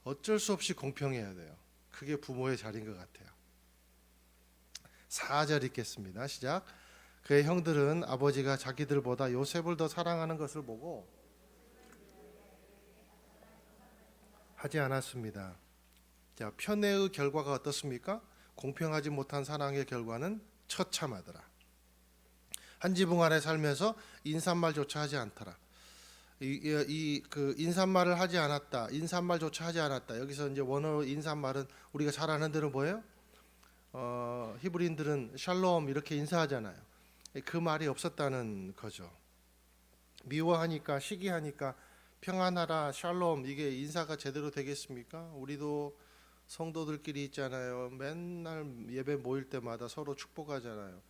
어쩔 수 없이 공평해야 돼요. 그게 부모의 자리인 것 같아요. 4절 읽겠습니다. 시작. 그의 형들은 아버지가 자기들보다 요셉을 더 사랑하는 것을 보고 하지 않았습니다. 자, 편애의 결과가 어떻습니까? 공평하지 못한 사랑의 결과는 처참하더라. 한 지붕 아래 살면서 인사말조차 하지 않더라. 그 인사말을 하지 않았다. 인사말조차 하지 않았다. 여기서 이제 원어 인사말은 우리가 잘 아는 대로 뭐예요? 히브리인들은 샬롬 이렇게 인사하잖아요. 그 말이 없었다는 거죠. 미워하니까 시기하니까 평안하라 샬롬 이게 인사가 제대로 되겠습니까? 우리도 성도들끼리 있잖아요. 맨날 예배 모일 때마다 서로 축복하잖아요.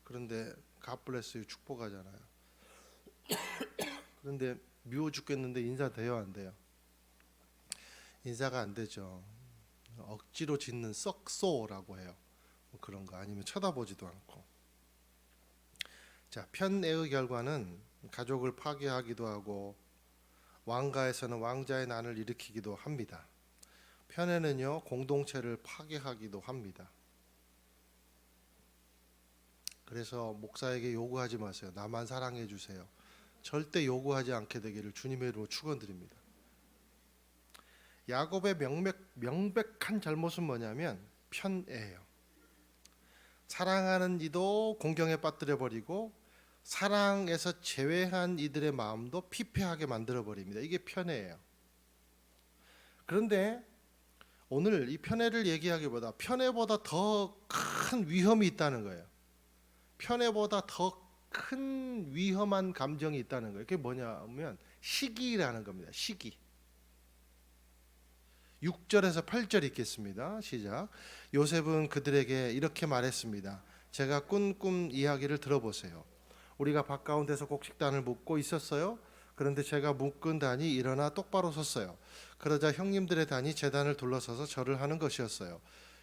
그런데 God bless you 축복하잖아요. 그런데 미워 죽겠는데 인사 돼요, 안 돼요? 인사가 안 되죠. 억지로 짓는 썩소라고 해요. 뭐 그런 거 아니면 쳐다보지도 않고. 자, 편애의 결과는 가족을 파괴하기도 하고 왕가에서는 왕자의 난을 일으키기도 합니다. 편애는요, 공동체를 파괴하기도 합니다. 그래서 목사에게 요구하지 마세요. 나만 사랑해 주세요. 절대 요구하지 않게 되기를 주님의 이름으로 축원드립니다. 야곱의 명백한 잘못은 뭐냐면 편애예요. 사랑하는 이도 공경에 빠뜨려 버리고 사랑에서 제외한 이들의 마음도 피폐하게 만들어 버립니다. 이게 편애예요. 그런데 오늘 이 편애를 얘기하기보다 편애보다 더 큰 위험이 있다는 거예요. 편애보다 더 큰 위험한 감정이 있다는 거예요. 그게 뭐냐면 시기라는 겁니다. 시기. 6절에서 8절 읽겠습니다. 시작. 요셉은 그들에게 이렇게 말했습니다. 제가 꾼 꿈 이야기를 들어보세요. 우리가 밭 가운데서 곡식단을 묶고 있었어요. 그런데 제가 묶은 단이 일어나 똑바로 섰어요. 그러자 형님들의 단이 제 단을 둘러서서 절을 하는 것이었어요.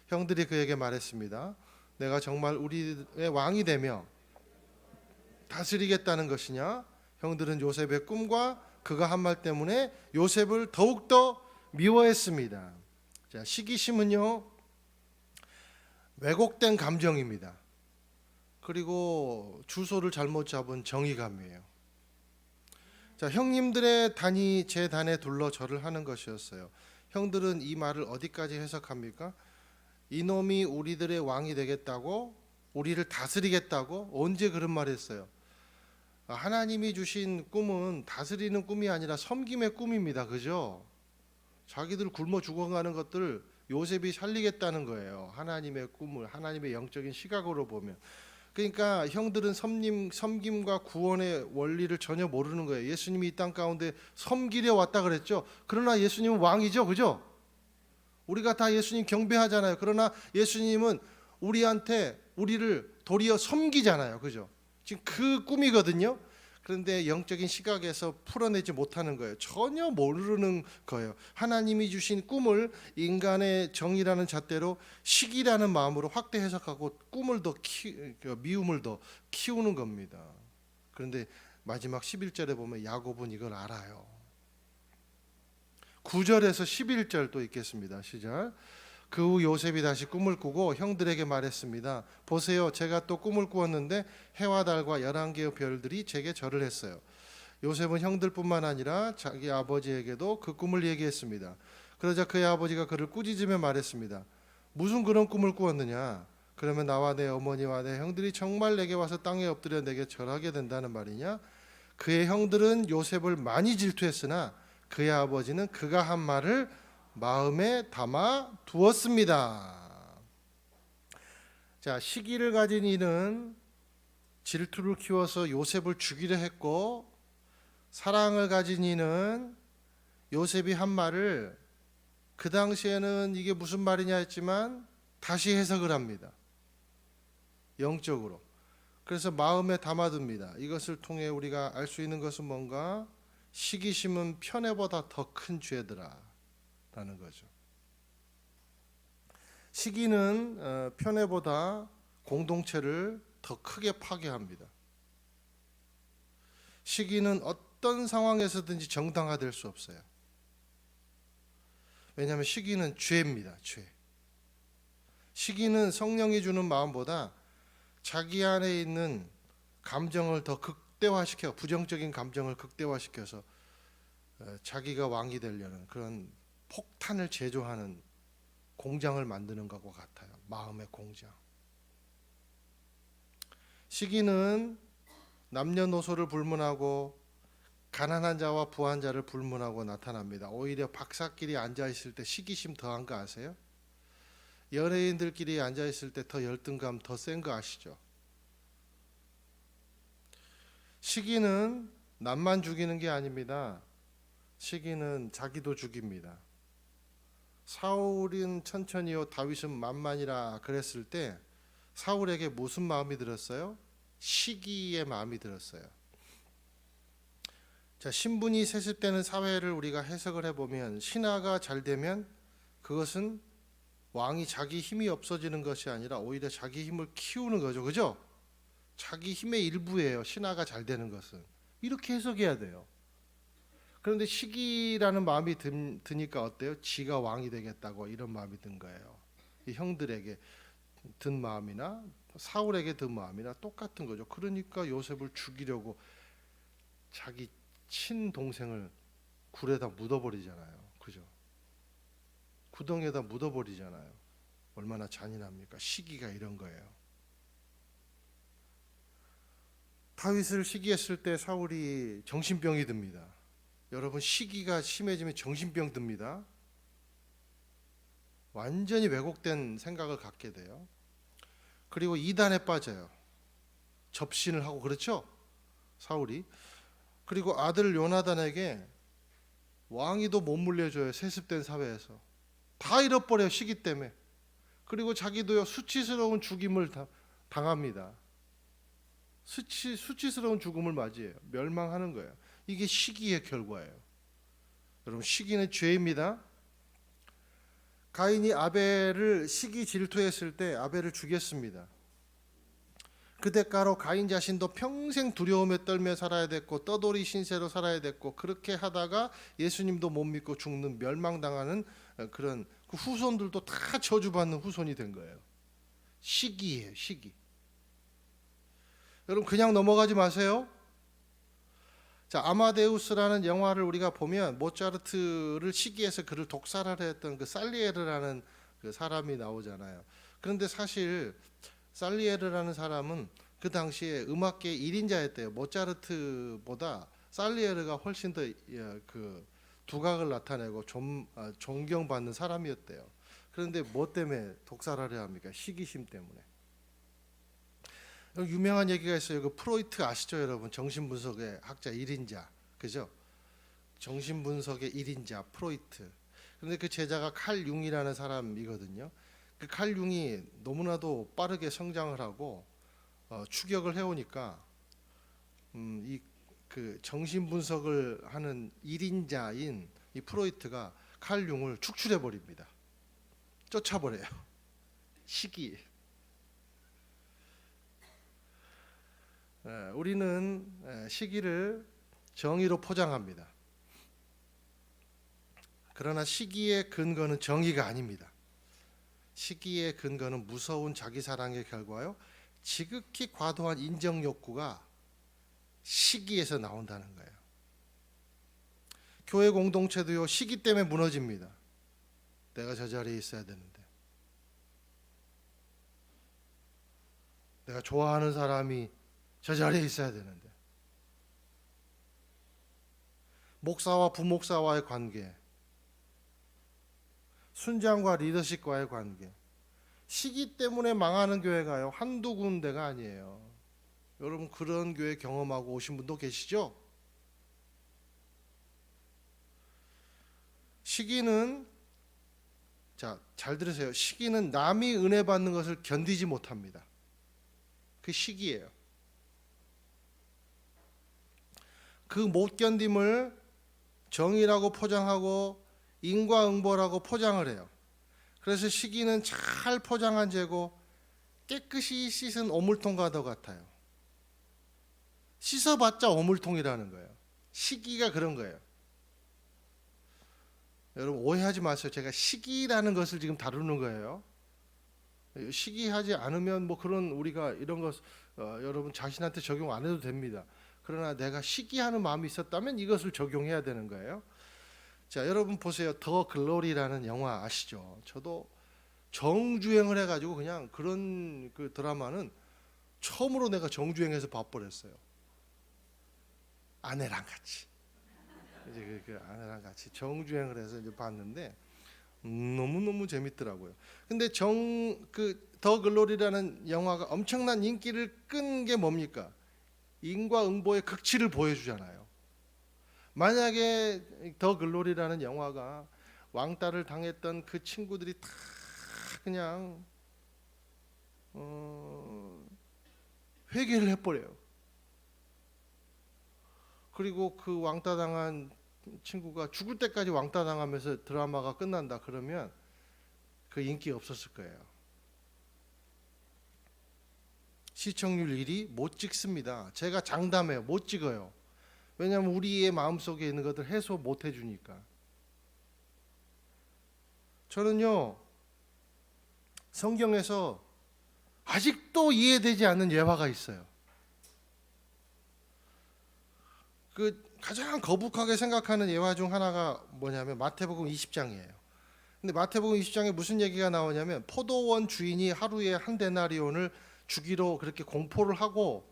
형들이 그에게 말했습니다. 내가 정말 우리의 왕이 되며 다스리겠다는 것이냐? 형들은 요셉의 꿈과 그가 한 말 때문에 요셉을 더욱더 미워했습니다. 자, 시기심은요, 왜곡된 감정입니다. 그리고 주소를 잘못 잡은 정의감이에요. 자, 형님들의 단이 제 단에 둘러 절을 하는 것이었어요. 형들은 이 말을 어디까지 해석합니까? 이놈이 우리들의 왕이 되겠다고, 우리를 다스리겠다고 언제 그런 말 했어요? 하나님이 주신 꿈은 다스리는 꿈이 아니라 섬김의 꿈입니다. 그죠? 자기들 굶어 죽어가는 것들 요셉이 살리겠다는 거예요. 하나님의 꿈을, 하나님의 영적인 시각으로 보면. 그러니까 형들은 섬김과 구원의 원리를 전혀 모르는 거예요. 예수님이 이 땅 가운데 섬기려 왔다 그랬죠. 그러나 예수님은 왕이죠. 그죠? 우리가 다 예수님 경배하잖아요. 그러나 예수님은 우리를 도리어 섬기잖아요. 그죠? 지금 그 꿈이거든요. 그런데 영적인 시각에서 풀어내지 못하는 거예요. 전혀 모르는 거예요. 하나님이 주신 꿈을 인간의 정의라는 잣대로 시기라는 마음으로 확대 해석하고 꿈을 더 미움을 더 키우는 겁니다. 그런데 마지막 11절에 보면 야곱은 이걸 알아요. 9절에서 11절 또 읽겠습니다. 시작. 그 후 요셉이 다시 꿈을 꾸고 형들에게 말했습니다. 보세요, 제가 또 꿈을 꾸었는데 해와 달과 11개의 별들이 제게 절을 했어요. 요셉은 형들뿐만 아니라 자기 아버지에게도 그 꿈을 얘기했습니다. 그러자 그의 아버지가 그를 꾸짖으며 말했습니다. 무슨 그런 꿈을 꾸었느냐? 그러면 나와 내 어머니와 내 형들이 정말 내게 와서 땅에 엎드려 내게 절하게 된다는 말이냐? 그의 형들은 요셉을 많이 질투했으나 그의 아버지는 그가 한 말을 마음에 담아 두었습니다. 자, 시기를 가진 이는 질투를 키워서 요셉을 죽이려 했고, 사랑을 가진 이는 요셉이 한 말을 그 당시에는 이게 무슨 말이냐 했지만 다시 해석을 합니다. 영적으로. 그래서 마음에 담아둡니다. 이것을 통해 우리가 알 수 있는 것은 뭔가? 시기심은 편애보다 더 큰 죄더라 라는 거죠. 시기는 편애보다 공동체를 더 크게 파괴합니다. 시기는 어떤 상황에서든지 정당화될 수 없어요. 왜냐하면 시기는 죄입니다. 죄. 시기는 성령이 주는 마음보다 자기 안에 있는 감정을 더 극대화시켜, 부정적인 감정을 극대화시켜서 자기가 왕이 되려는 그런 폭탄을 제조하는 공장을 만드는 것과 같아요. 마음의 공장. 시기는 남녀노소를 불문하고 가난한 자와 부한 자를 불문하고 나타납니다. 오히려 박사끼리 앉아 있을 때 시기심 더한 거 아세요? 연예인들끼리 앉아 있을 때 더 열등감 더 센 거 아시죠? 시기는 남만 죽이는 게 아닙니다. 시기는 자기도 죽입니다. 사울은 천천히요 다윗은 만만이라 그랬을 때 사울에게 무슨 마음이 들었어요? 시기의 마음이 들었어요. 자, 신분이 세습되는 사회를 우리가 해석을 해보면 신하가 잘 되면 그것은 왕이 자기 힘이 없어지는 것이 아니라 오히려 자기 힘을 키우는 거죠. 그죠? 자기 힘의 일부예요. 신하가 잘 되는 것은. 이렇게 해석해야 돼요. 그런데 시기라는 마음이 드니까 어때요? 지가 왕이 되겠다고 이런 마음이 든 거예요. 이 형들에게 든 마음이나 사울에게 든 마음이나 똑같은 거죠. 그러니까 요셉을 죽이려고 자기 친동생을 굴에다 묻어버리잖아요. 그죠? 구덩이에다 묻어버리잖아요. 얼마나 잔인합니까? 시기가 이런 거예요. 다윗을 시기했을 때 사울이 정신병이 듭니다. 여러분, 시기가 심해지면 정신병 듭니다. 완전히 왜곡된 생각을 갖게 돼요. 그리고 이단에 빠져요. 접신을 하고, 그렇죠? 사울이. 그리고 아들 요나단에게 왕위도 못 물려줘요. 세습된 사회에서 다 잃어버려요. 시기 때문에. 그리고 자기도요 수치스러운 죽임을 당합니다. 수치스러운 죽음을 맞이해요. 멸망하는 거예요. 이게 시기의 결과예요. 여러분, 시기는 죄입니다. 가인이 아벨을 시기 질투했을 때 아벨을 죽였습니다. 그 대가로 가인 자신도 평생 두려움에 떨며 살아야 됐고 떠돌이 신세로 살아야 됐고, 그렇게 하다가 예수님도 못 믿고 죽는 멸망당하는 그런 그 후손들도 다 저주받는 후손이 된 거예요. 시기예요. 시기. 여러분, 그냥 넘어가지 마세요. 자, 아마데우스라는 영화를 우리가 보면 모차르트를 시기해서 그를 독살하려 했던 그 살리에르라는 그 사람이 나오잖아요. 그런데 사실 살리에르라는 사람은 그 당시에 음악계 1인자였대요. 모차르트보다 살리에르가 훨씬 더 그 두각을 나타내고 존경받는 사람이었대요. 그런데 뭐 때문에 독살하려 합니까? 시기심 때문에. 유명한 얘기가 있어요. 그 프로이트 아시죠, 여러분? 정신분석의 학자 1인자, 그죠? 정신분석의 1인자 프로이트. 그런데 그 제자가 칼 융이라는 사람이거든요. 그 칼 융이 너무나도 빠르게 성장을 하고 추격을 해오니까 이 그 정신분석을 하는 1인자인 이 프로이트가 칼 융을 축출해 버립니다. 쫓아버려요. 시기. 우리는 시기를 정의로 포장합니다. 그러나 시기의 근거는 정의가 아닙니다. 시기의 근거는 무서운 자기사랑의 결과요, 지극히 과도한 인정 욕구가 시기에서 나온다는 거예요. 교회 공동체도요, 시기 때문에 무너집니다. 내가 저 자리에 있어야 되는데, 내가 좋아하는 사람이 저 자리에 있어야 되는데, 목사와 부목사와의 관계, 순장과 리더십과의 관계, 시기 때문에 망하는 교회가요 한두 군데가 아니에요. 여러분, 그런 교회 경험하고 오신 분도 계시죠? 시기는, 자, 잘 들으세요. 시기는 남이 은혜 받는 것을 견디지 못합니다. 그 시기예요. 그 못 견딤을 정의라고 포장하고 인과응보라고 포장을 해요. 그래서 시기는 잘 포장한 죄고 깨끗이 씻은 오물통과도 같아요. 씻어봤자 오물통이라는 거예요. 시기가 그런 거예요. 여러분, 오해하지 마세요. 제가 시기라는 것을 지금 다루는 거예요. 시기하지 않으면 뭐 그런 우리가 이런 것 여러분 자신한테 적용 안 해도 됩니다. 그러나 내가 시기하는 마음이 있었다면 이것을 적용해야 되는 거예요. 자, 여러분 보세요. 더 글로리라는 영화 아시죠? 저도 정주행을 해가지고 그냥 그런 그 드라마는 처음으로 내가 정주행해서 봐버렸어요. 아내랑 같이 이제 그 아내랑 같이 정주행을 해서 이제 봤는데 너무 재밌더라고요. 근데 더 글로리라는 영화가 엄청난 인기를 끈 게 뭡니까? 인과응보의 극치를 보여주잖아요. 만약에 더 글로리라는 영화가 왕따를 당했던 그 친구들이 다 그냥 회개를 해버려요. 그리고 그 왕따 당한 친구가 죽을 때까지 왕따 당하면서 드라마가 끝난다 그러면 그 인기 없었을 거예요. 시청률 1위 못 찍습니다. 제가 장담해요. 못 찍어요. 왜냐하면 우리의 마음속에 있는 것들 해소 못 해주니까. 저는요, 성경에서 아직도 이해되지 않는 예화가 있어요. 그 가장 거북하게 생각하는 예화 중 하나가 뭐냐면 마태복음 20장이에요. 근데 마태복음 20장에 무슨 얘기가 나오냐면 포도원 주인이 하루에 한 데나리온을 주기로 그렇게 공포를 하고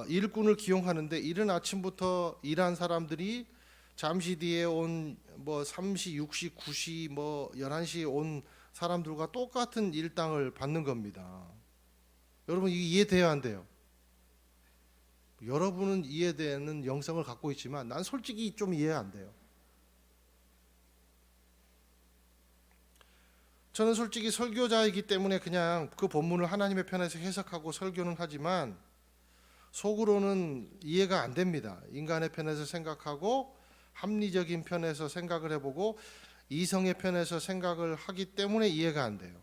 일꾼을 기용하는데 이른 아침부터 일한 사람들이 잠시 뒤에 온 뭐 3시, 6시, 9시, 뭐 11시에 온 사람들과 똑같은 일당을 받는 겁니다. 여러분 이게 이해돼야 안 돼요? 여러분은 이해되는 영성을 갖고 있지만 난 솔직히 좀 이해 안 돼요. 저는 솔직히 설교자이기 때문에 그냥 그 본문을 하나님의 편에서 해석하고 설교는 하지만 속으로는 이해가 안 됩니다. 인간의 편에서 생각하고 합리적인 편에서 생각을 해보고 이성의 편에서 생각을 하기 때문에 이해가 안 돼요.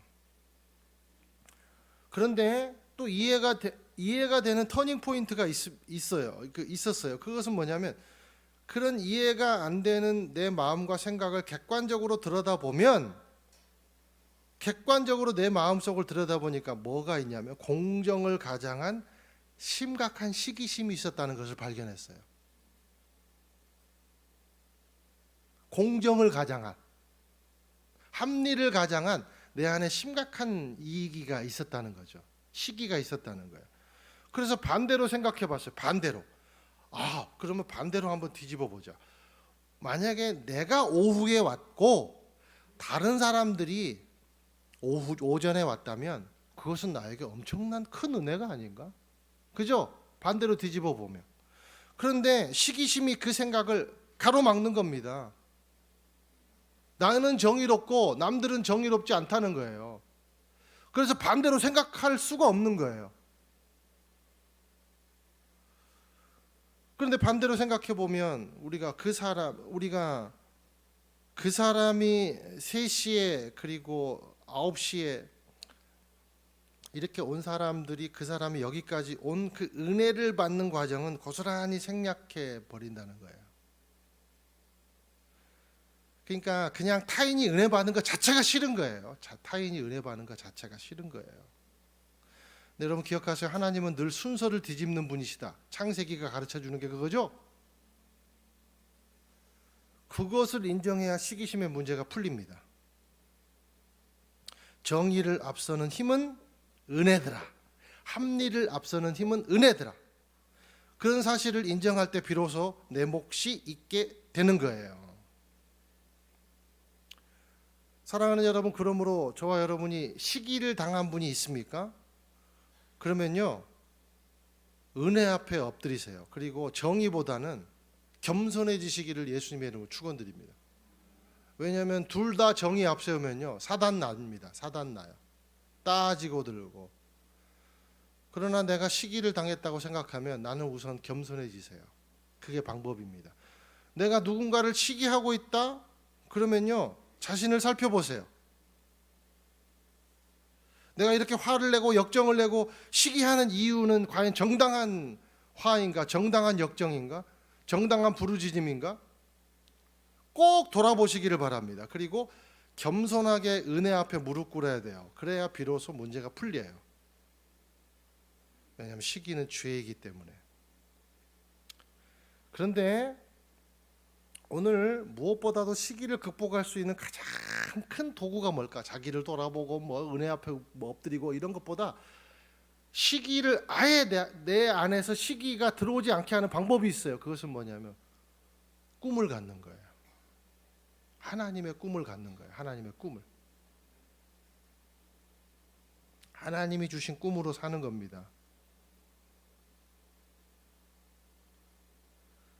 그런데 또 이해가 되는 터닝 포인트가 있었어요. 그것은 뭐냐면 그런 이해가 안 되는 내 마음과 생각을 객관적으로 들여다보면 객관적으로 내 마음속을 들여다보니까 뭐가 있냐면 공정을 가장한 심각한 시기심이 있었다는 것을 발견했어요. 공정을 가장한, 합리를 가장한 내 안에 심각한 이익이가 있었다는 거죠. 시기가 있었다는 거예요. 그래서 반대로 생각해 봤어요. 반대로. 그러면 반대로 한번 뒤집어 보자. 만약에 내가 오후에 왔고 다른 사람들이 오전에 왔다면 그것은 나에게 엄청난 큰 은혜가 아닌가? 그죠? 반대로 뒤집어 보면. 그런데 시기심이 그 생각을 가로막는 겁니다. 나는 정의롭고 남들은 정의롭지 않다는 거예요. 그래서 반대로 생각할 수가 없는 거예요. 그런데 반대로 생각해 보면 우리가 그 사람이 3시에 그리고 9시에 이렇게 온 사람들이 그 사람이 여기까지 온 그 은혜를 받는 과정은 고스란히 생략해 버린다는 거예요. 그러니까 그냥 타인이 은혜 받는 것 자체가 싫은 거예요. 타인이 은혜 받는 것 자체가 싫은 거예요. 근데 여러분 기억하세요. 하나님은 늘 순서를 뒤집는 분이시다. 창세기가 가르쳐 주는 게 그거죠. 그것을 인정해야 시기심의 문제가 풀립니다. 정의를 앞서는 힘은 은혜더라. 합리를 앞서는 힘은 은혜더라. 그런 사실을 인정할 때 비로소 내 몫이 있게 되는 거예요. 사랑하는 여러분, 그러므로 저와 여러분이 시기를 당한 분이 있습니까? 그러면요, 은혜 앞에 엎드리세요. 그리고 정의보다는 겸손해지시기를 예수님의 이름으로 축원드립니다. 왜냐하면 둘 다 정의 앞세우면요 사단 납니다. 사단 나요. 따지고 들고. 그러나 내가 시기를 당했다고 생각하면 나는 우선 겸손해지세요. 그게 방법입니다. 내가 누군가를 시기하고 있다? 그러면요 자신을 살펴보세요. 내가 이렇게 화를 내고 역정을 내고 시기하는 이유는 과연 정당한 화인가? 정당한 역정인가? 정당한 부르짖음인가? 꼭 돌아보시기를 바랍니다. 그리고 겸손하게 은혜 앞에 무릎 꿇어야 돼요. 그래야 비로소 문제가 풀려요. 왜냐하면 시기는 죄이기 때문에. 그런데 오늘 무엇보다도 시기를 극복할 수 있는 가장 큰 도구가 뭘까? 자기를 돌아보고 뭐 은혜 앞에 뭐 엎드리고 이런 것보다 시기를 아예 내 안에서 시기가 들어오지 않게 하는 방법이 있어요. 그것은 뭐냐면 꿈을 갖는 거예요. 하나님의 꿈을 갖는 거예요. 하나님의 꿈을. 하나님이 주신 꿈으로 사는 겁니다.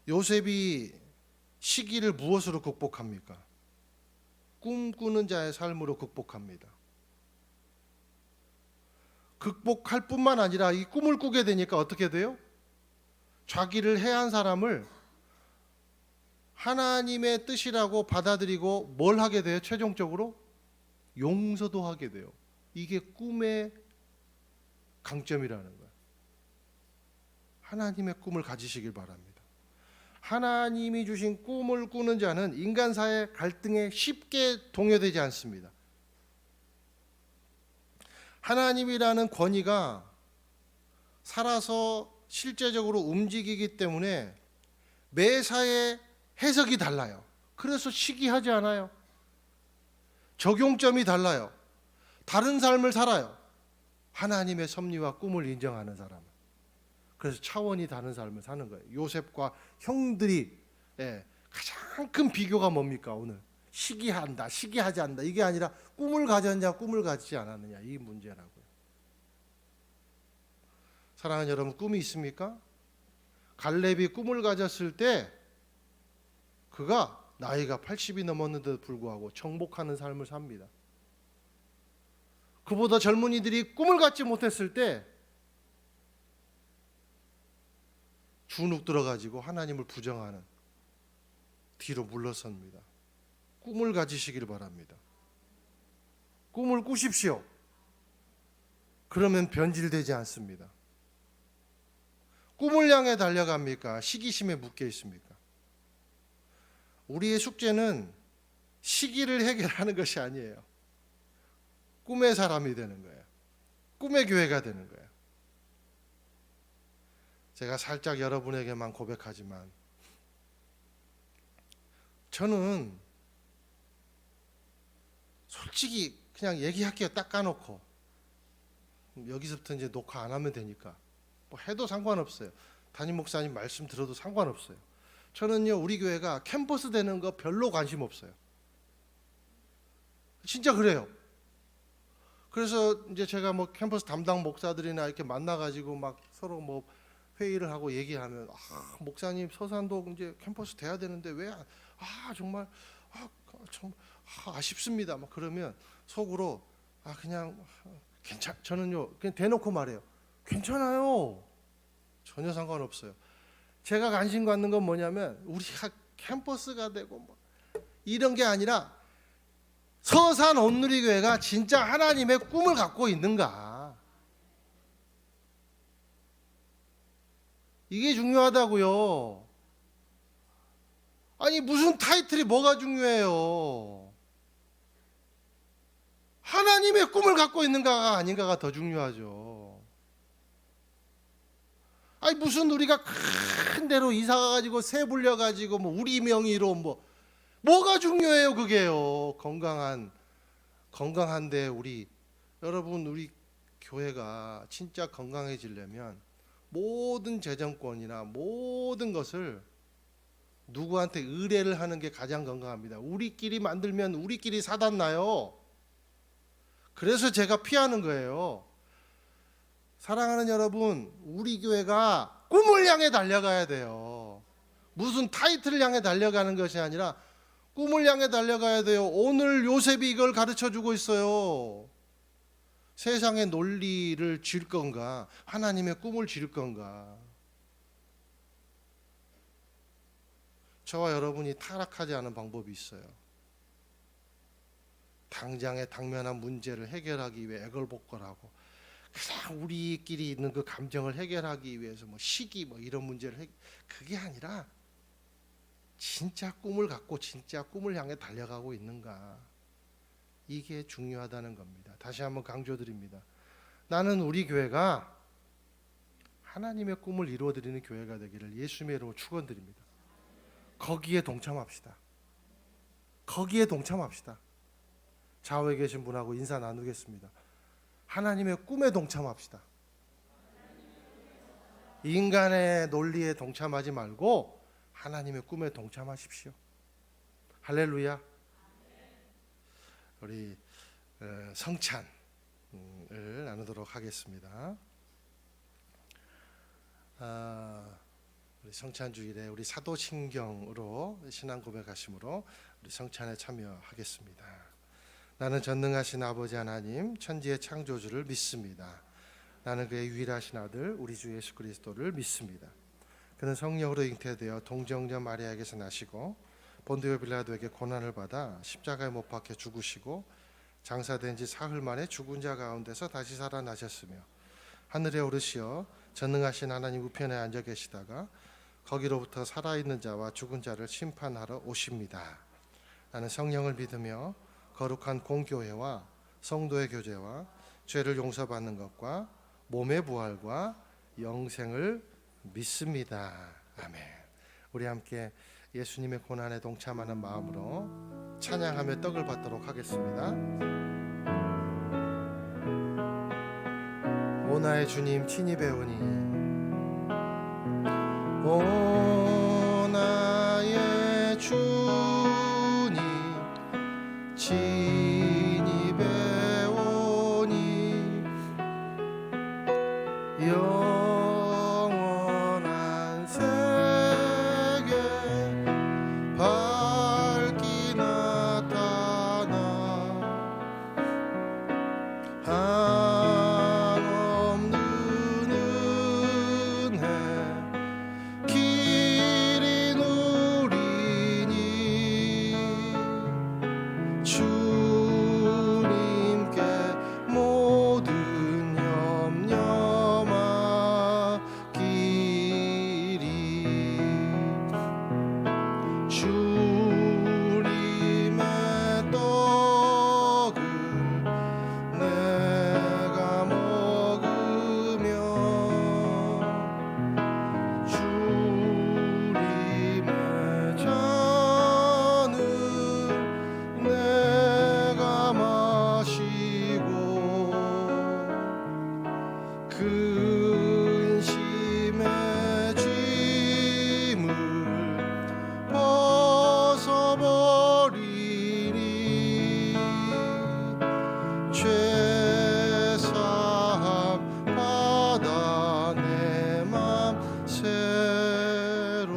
요셉이 시기를 무엇으로 극복합니까? 꿈꾸는 자의 삶으로 극복합니다. 극복할 뿐만 아니라 이 꿈을 꾸게 되니까 어떻게 돼요? 자기를 해한 사람을 하나님의 뜻이라고 받아들이고 뭘 하게 돼요? 최종적으로 용서도 하게 돼요. 이게 꿈의 강점이라는 거예요. 하나님의 꿈을 가지시길 바랍니다. 하나님이 주신 꿈을 꾸는 자는 인간사의 갈등에 쉽게 동요되지 않습니다. 하나님이라는 권위가 살아서 실제적으로 움직이기 때문에 매사에 해석이 달라요. 그래서 시기하지 않아요. 적용점이 달라요. 다른 삶을 살아요. 하나님의 섭리와 꿈을 인정하는 사람은. 그래서 차원이 다른 삶을 사는 거예요. 요셉과 형들이 가장 큰 비교가 뭡니까? 오늘 시기한다, 시기하지 않는다. 이게 아니라 꿈을 가졌냐, 꿈을 가지지 않았느냐, 이 문제라고요. 사랑하는 여러분, 꿈이 있습니까? 갈렙이 꿈을 가졌을 때 그가 나이가 80이 넘었는데도 불구하고 정복하는 삶을 삽니다. 그보다 젊은이들이 꿈을 갖지 못했을 때 주눅 들어가지고 하나님을 부정하는 뒤로 물러섭니다. 꿈을 가지시길 바랍니다. 꿈을 꾸십시오. 그러면 변질되지 않습니다. 꿈을 향해 달려갑니까? 시기심에 묶여 있습니까? 우리의 숙제는 시기를 해결하는 것이 아니에요. 꿈의 사람이 되는 거예요. 꿈의 교회가 되는 거예요. 제가 살짝 여러분에게만 고백하지만 저는 솔직히 그냥 얘기할게요. 딱 까놓고. 여기서부터 이제 녹화 안 하면 되니까 뭐 해도 상관없어요. 담임 목사님 말씀 들어도 상관없어요. 저는요, 우리 교회가 캠퍼스 되는 거 별로 관심 없어요. 진짜 그래요. 그래서 이제 제가 뭐 캠퍼스 담당 목사들이나 이렇게 만나가지고 막 서로 뭐 회의를 하고 얘기하면, 목사님 서산도 이제 캠퍼스 돼야 되는데 왜 정말 정말 아쉽습니다. 막 그러면 속으로 그냥 저는요 그냥 대놓고 말해요. 괜찮아요. 전혀 상관없어요. 제가 관심 갖는 건 뭐냐면 우리가 캠퍼스가 되고 뭐 이런 게 아니라 서산 온누리교회가 진짜 하나님의 꿈을 갖고 있는가. 이게 중요하다고요. 아니 무슨 타이틀이 뭐가 중요해요. 하나님의 꿈을 갖고 있는가가 아닌가가 더 중요하죠. 아니 무슨 우리가 큰 데로 이사 가가지고 새 불려 가지고 뭐 우리 명의로 뭐가 중요해요. 그게요. 건강한데 여러분 우리 교회가 진짜 건강해지려면 모든 재정권이나 모든 것을 누구한테 의뢰를 하는 게 가장 건강합니다. 우리끼리 만들면 우리끼리 사단 나요. 그래서 제가 피하는 거예요. 사랑하는 여러분, 우리 교회가 꿈을 향해 달려가야 돼요. 무슨 타이틀을 향해 달려가는 것이 아니라 꿈을 향해 달려가야 돼요. 오늘 요셉이 이걸 가르쳐주고 있어요. 세상의 논리를 질 건가, 하나님의 꿈을 질 건가. 저와 여러분이 타락하지 않은 방법이 있어요. 당장의 당면한 문제를 해결하기 위해 애걸복걸하고 그냥 우리끼리 있는 그 감정을 해결하기 위해서 시기 이런 문제를 그게 아니라 진짜 꿈을 갖고 진짜 꿈을 향해 달려가고 있는가. 이게 중요하다는 겁니다. 다시 한번 강조드립니다. 나는 우리 교회가 하나님의 꿈을 이루어드리는 교회가 되기를 예수님의 이름으로 축원드립니다. 거기에 동참합시다. 거기에 동참합시다. 좌우에 계신 분하고 인사 나누겠습니다. 하나님의 꿈에 동참합시다. 인간의 논리에 동참하지 말고 하나님의 꿈에 동참하십시오. 할렐루야. 우리 성찬을 나누도록 하겠습니다. 우리 성찬주일에 우리 사도신경으로 신앙 고백하심으로 우리 성찬에 참여하겠습니다. 나는 전능하신 아버지 하나님 천지의 창조주를 믿습니다. 나는 그의 유일하신 아들 우리 주 예수 그리스도를 믿습니다. 그는 성령으로 잉태되어 동정녀 마리아에게서 나시고 본디오 빌라도에게 고난을 받아 십자가에 못 박혀 죽으시고 장사된 지 사흘 만에 죽은 자 가운데서 다시 살아나셨으며 하늘에 오르시어 전능하신 하나님 우편에 앉아 계시다가 거기로부터 살아있는 자와 죽은 자를 심판하러 오십니다. 나는 성령을 믿으며 거룩한 공교회와 성도의 교제와 죄를 용서받는 것과 몸의 부활과 영생을 믿습니다. 아멘. 우리 함께 예수님의 고난에 동참하는 마음으로 찬양하며 떡을 받도록 하겠습니다. 오 나의 주님 친히 배우니 오 나의 주님 친히 배우니 영원한 세계 밝기 나타나 한없는 은혜 길이 누리니 주님께 모든 염려 맡기리 주님의 떡을 내가 먹으며 주님의 잔을 내가 마시고 근심의 짐을 벗어버리니 죄사함 받아 내 맘 새롭다.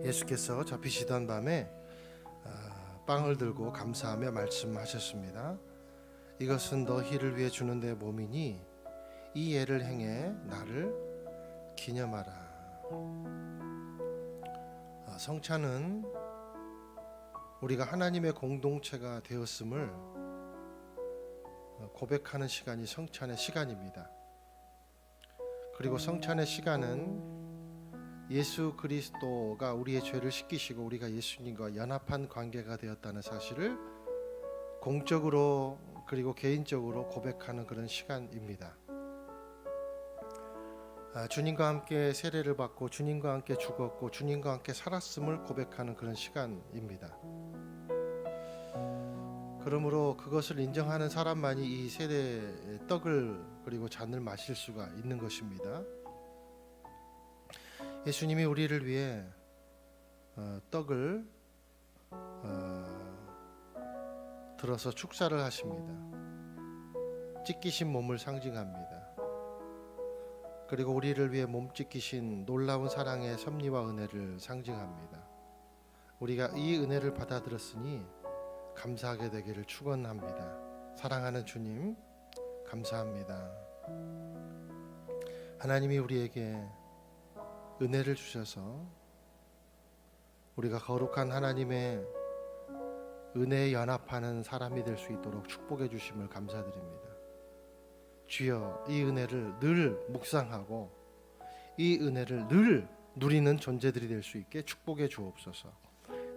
예수께서 잡히시던 밤에 빵을 들고 감사하며 말씀하셨습니다. 이것은 너희를 위해 주는 내 몸이니 이 예를 행해 나를 기념하라. 성찬은 우리가 하나님의 공동체가 되었음을 고백하는 시간이 성찬의 시간입니다. 그리고 성찬의 시간은 예수 그리스도가 우리의 죄를 씻기시고 우리가 예수님과 연합한 관계가 되었다는 사실을 공적으로 그리고 개인적으로 고백하는 그런 시간입니다. 주님과 함께 세례를 받고 주님과 함께 죽었고 주님과 함께 살았음을 고백하는 그런 시간입니다. 그러므로 그것을 인정하는 사람만이 이 세례의 떡을 그리고 잔을 마실 수가 있는 것입니다. 예수님이 우리를 위해 떡을 들어서 축사를 하십니다. 찢기신 몸을 상징합니다. 그리고 우리를 위해 몸 찢기신 놀라운 사랑의 섭리와 은혜를 상징합니다. 우리가 이 은혜를 받아들였으니 감사하게 되기를 축원합니다. 사랑하는 주님, 감사합니다. 하나님이 우리에게 은혜를 주셔서 우리가 거룩한 하나님의 은혜에 연합하는 사람이 될 수 있도록 축복해 주심을 감사드립니다. 주여, 이 은혜를 늘 묵상하고 이 은혜를 늘 누리는 존재들이 될 수 있게 축복해 주옵소서.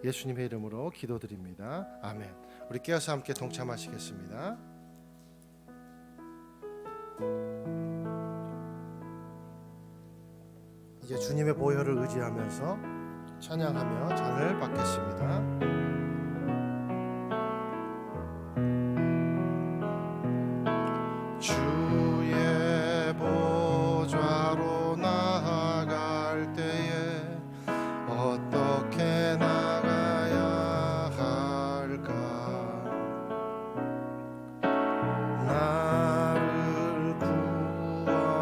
예수님의 이름으로 기도드립니다. 아멘. 우리 깨어서 함께 동참하시겠습니다. 이제 주님의 보혈을 의지하면서 찬양하며 잔을 받겠습니다. 주의 보좌로 나아갈 때에 어떻게 나가야 할까? 나를 구원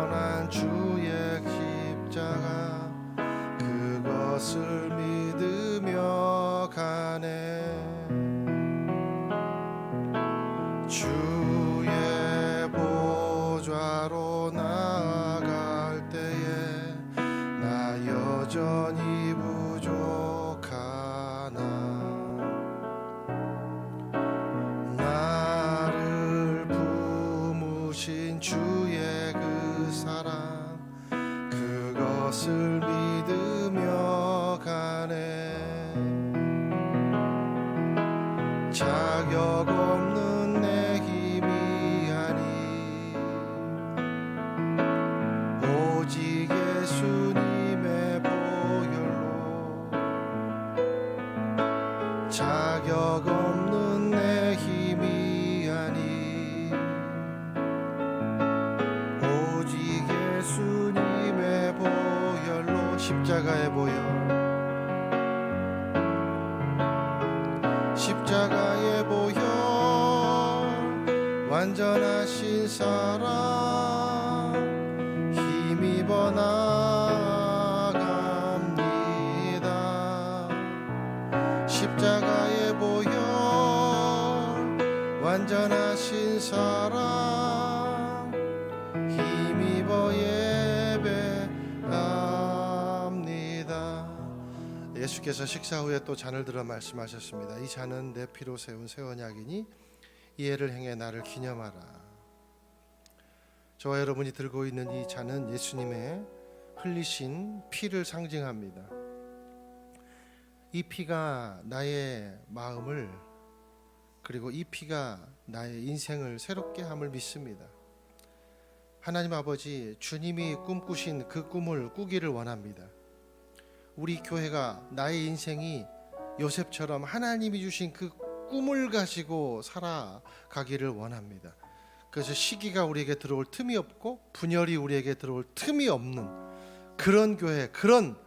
십자가에 보여 십자가에 보여 완전하신 사랑 힘입어 나아갑니다. 십자가에 보여 완전하신 사랑 힘입어 예배합니다. 예수께서 식사 후에 또 잔을 들어 말씀하셨습니다. 이 잔은 내 피로 세운 새 언약이니 이해를 행해 나를 기념하라. 저와 여러분이 들고 있는 이 잔은 예수님의 흘리신 피를 상징합니다. 이 피가 나의 마음을 그리고 이 피가 나의 인생을 새롭게 함을 믿습니다. 하나님 아버지, 주님이 꿈꾸신 그 꿈을 꾸기를 원합니다. 우리 교회가 나의 인생이 요셉처럼 하나님이 주신 그 꿈을 가지고 살아가기를 원합니다. 그래서 시기가 우리에게 들어올 틈이 없고 분열이 우리에게 들어올 틈이 없는 그런 교회, 그런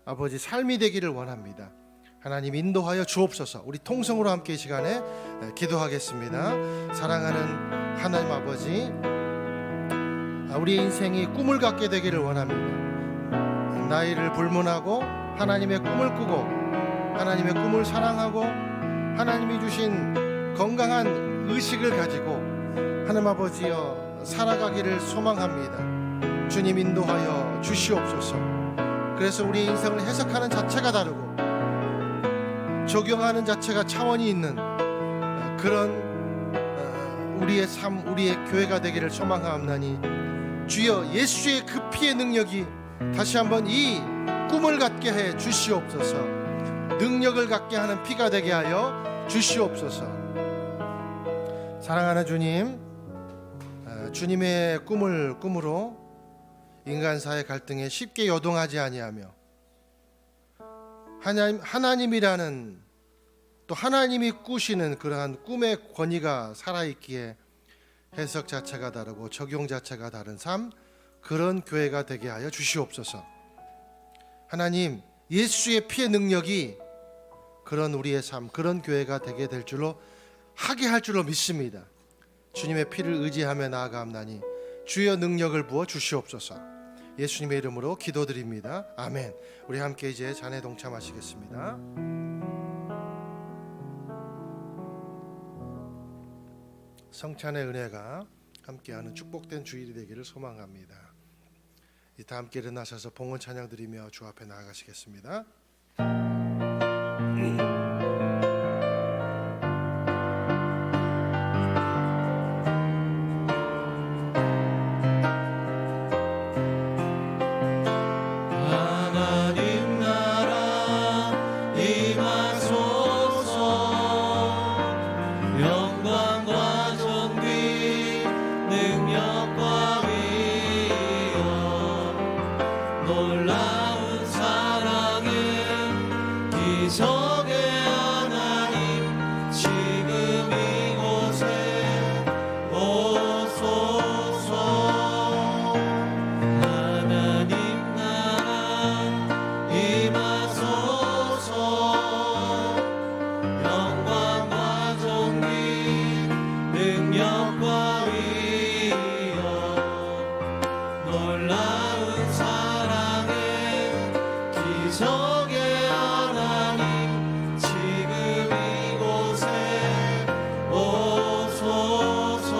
아버지 삶이 되기를 원합니다. 하나님 인도하여 주옵소서. 우리 통성으로 함께 이 시간에 기도하겠습니다. 사랑하는 하나님 아버지, 우리 인생이 꿈을 갖게 되기를 원합니다. 나이를 불문하고 하나님의 꿈을 꾸고 하나님의 꿈을 사랑하고 하나님이 주신 건강한 의식을 가지고 하나님 아버지여 살아가기를 소망합니다. 주님 인도하여 주시옵소서. 그래서 우리 인생을 해석하는 자체가 다르고 적용하는 자체가 차원이 있는 그런 우리의 삶, 우리의 교회가 되기를 소망하옵나니 주여 예수의 그 피의 능력이 다시 한번 이 꿈을 갖게 해 주시옵소서. 능력을 갖게 하는 피가 되게 하여 주시옵소서. 사랑하는 주님, 주님의 꿈을 꿈으로 인간사의 갈등에 쉽게 요동하지 아니하며 하나님이라는 또 하나님이 꾸시는 그러한 꿈의 권위가 살아있기에 해석 자체가 다르고 적용 자체가 다른 삶, 그런 교회가 되게 하여 주시옵소서. 하나님, 예수의 피의 능력이 그런 우리의 삶, 그런 교회가 되게 될 줄로 하게 할 줄로 믿습니다. 주님의 피를 의지하며 나아가옵나니 주여 능력을 부어 주시옵소서. 예수님의 이름으로 기도드립니다. 아멘. 우리 함께 이제 잔에 동참하시겠습니다. 성찬의 은혜가 함께하는 축복된 주일이 되기를 소망합니다. 이따 함께 일어나셔서 봉헌 찬양 드리며 주 앞에 나아가시겠습니다. 하나님 나라 임하소서. 영광과 존귀 능력과 위엄 놀라운 사랑의 기적의 하나님 지금 이곳에 오소서. 하나님 나라 임하소서. 영광과 존귀 능력과 위엄 놀라운 사랑의 기적의 하나님 지금 이곳에 오소서.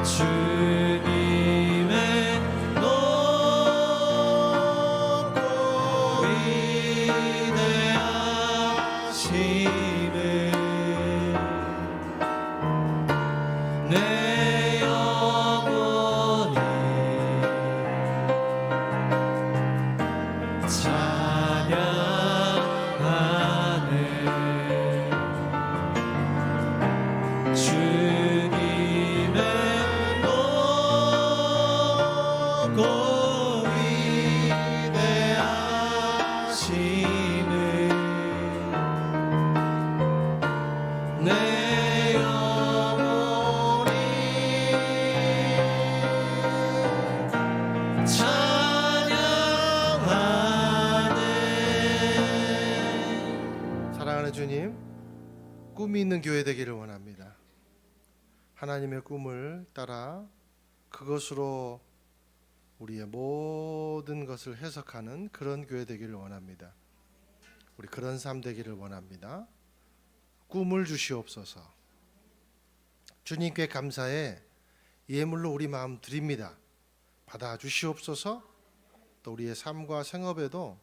주님의 높고 위대하심을 내 영혼이 찬양하네. 주님의 높고 위대하심을 내 영혼이 찬양하네. 꿈이 있는 교회 되기를 원합니다. 하나님의 꿈을 따라 그것으로 우리의 모든 것을 해석하는 그런 교회 되기를 원합니다. 우리 그런 삶 되기를 원합니다. 꿈을 주시옵소서. 주님께 감사해 예물로 우리 마음 드립니다. 받아 주시옵소서. 또 우리의 삶과 생업에도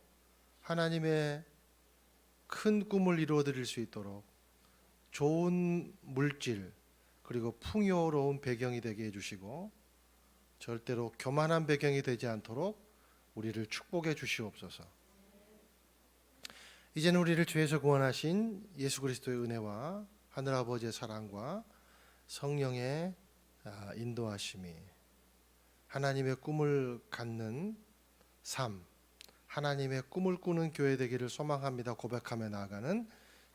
하나님의 큰 꿈을 이루어 드릴 수 있도록 좋은 물질 그리고 풍요로운 배경이 되게 해주시고 절대로 교만한 배경이 되지 않도록 우리를 축복해 주시옵소서. 이제는 우리를 죄에서 구원하신 예수 그리스도의 은혜와 하늘아버지의 사랑과 성령의 인도하심이 하나님의 꿈을 갖는 삶, 하나님의 꿈을 꾸는 교회 되기를 소망합니다. 고백하며 나아가는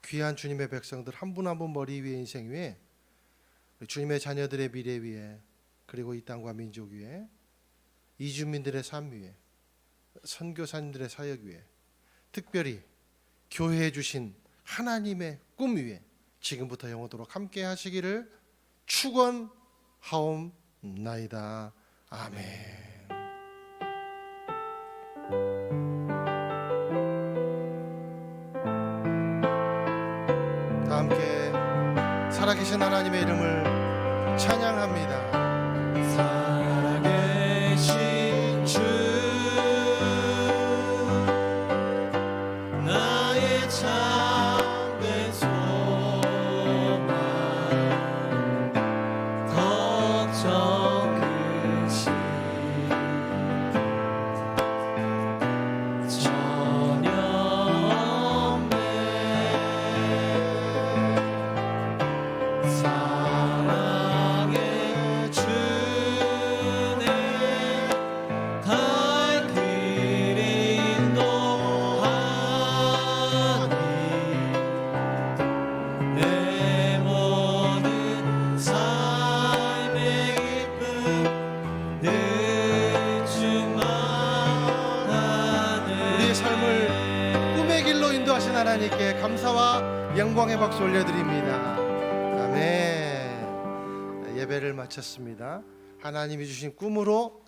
귀한 주님의 백성들 한 분 한 분 머리 위에 인생 위에 주님의 자녀들의 미래 위에 그리고 이 땅과 민족 위에 이주민들의 삶 위에 선교사님들의 사역 위에 특별히 교회에 주신 하나님의 꿈 위에 지금부터 영원토록 함께 하시기를 축원하옵나이다. 아멘. 다 함께 살아계신 하나님의 이름을 찬양합니다. 살아계신 주 나의 참된 소망 걱정 근심 전혀 없네 사랑의 주네 갈 길 인도하니 내 모든 삶의 기쁨 늘 충만하네. 우리의 삶을 꿈의 길로 인도하신 하나님께 감사와 영광의 박수 올려드립니다. 아멘. 예배를 마쳤습니다. 하나님이 주신 꿈으로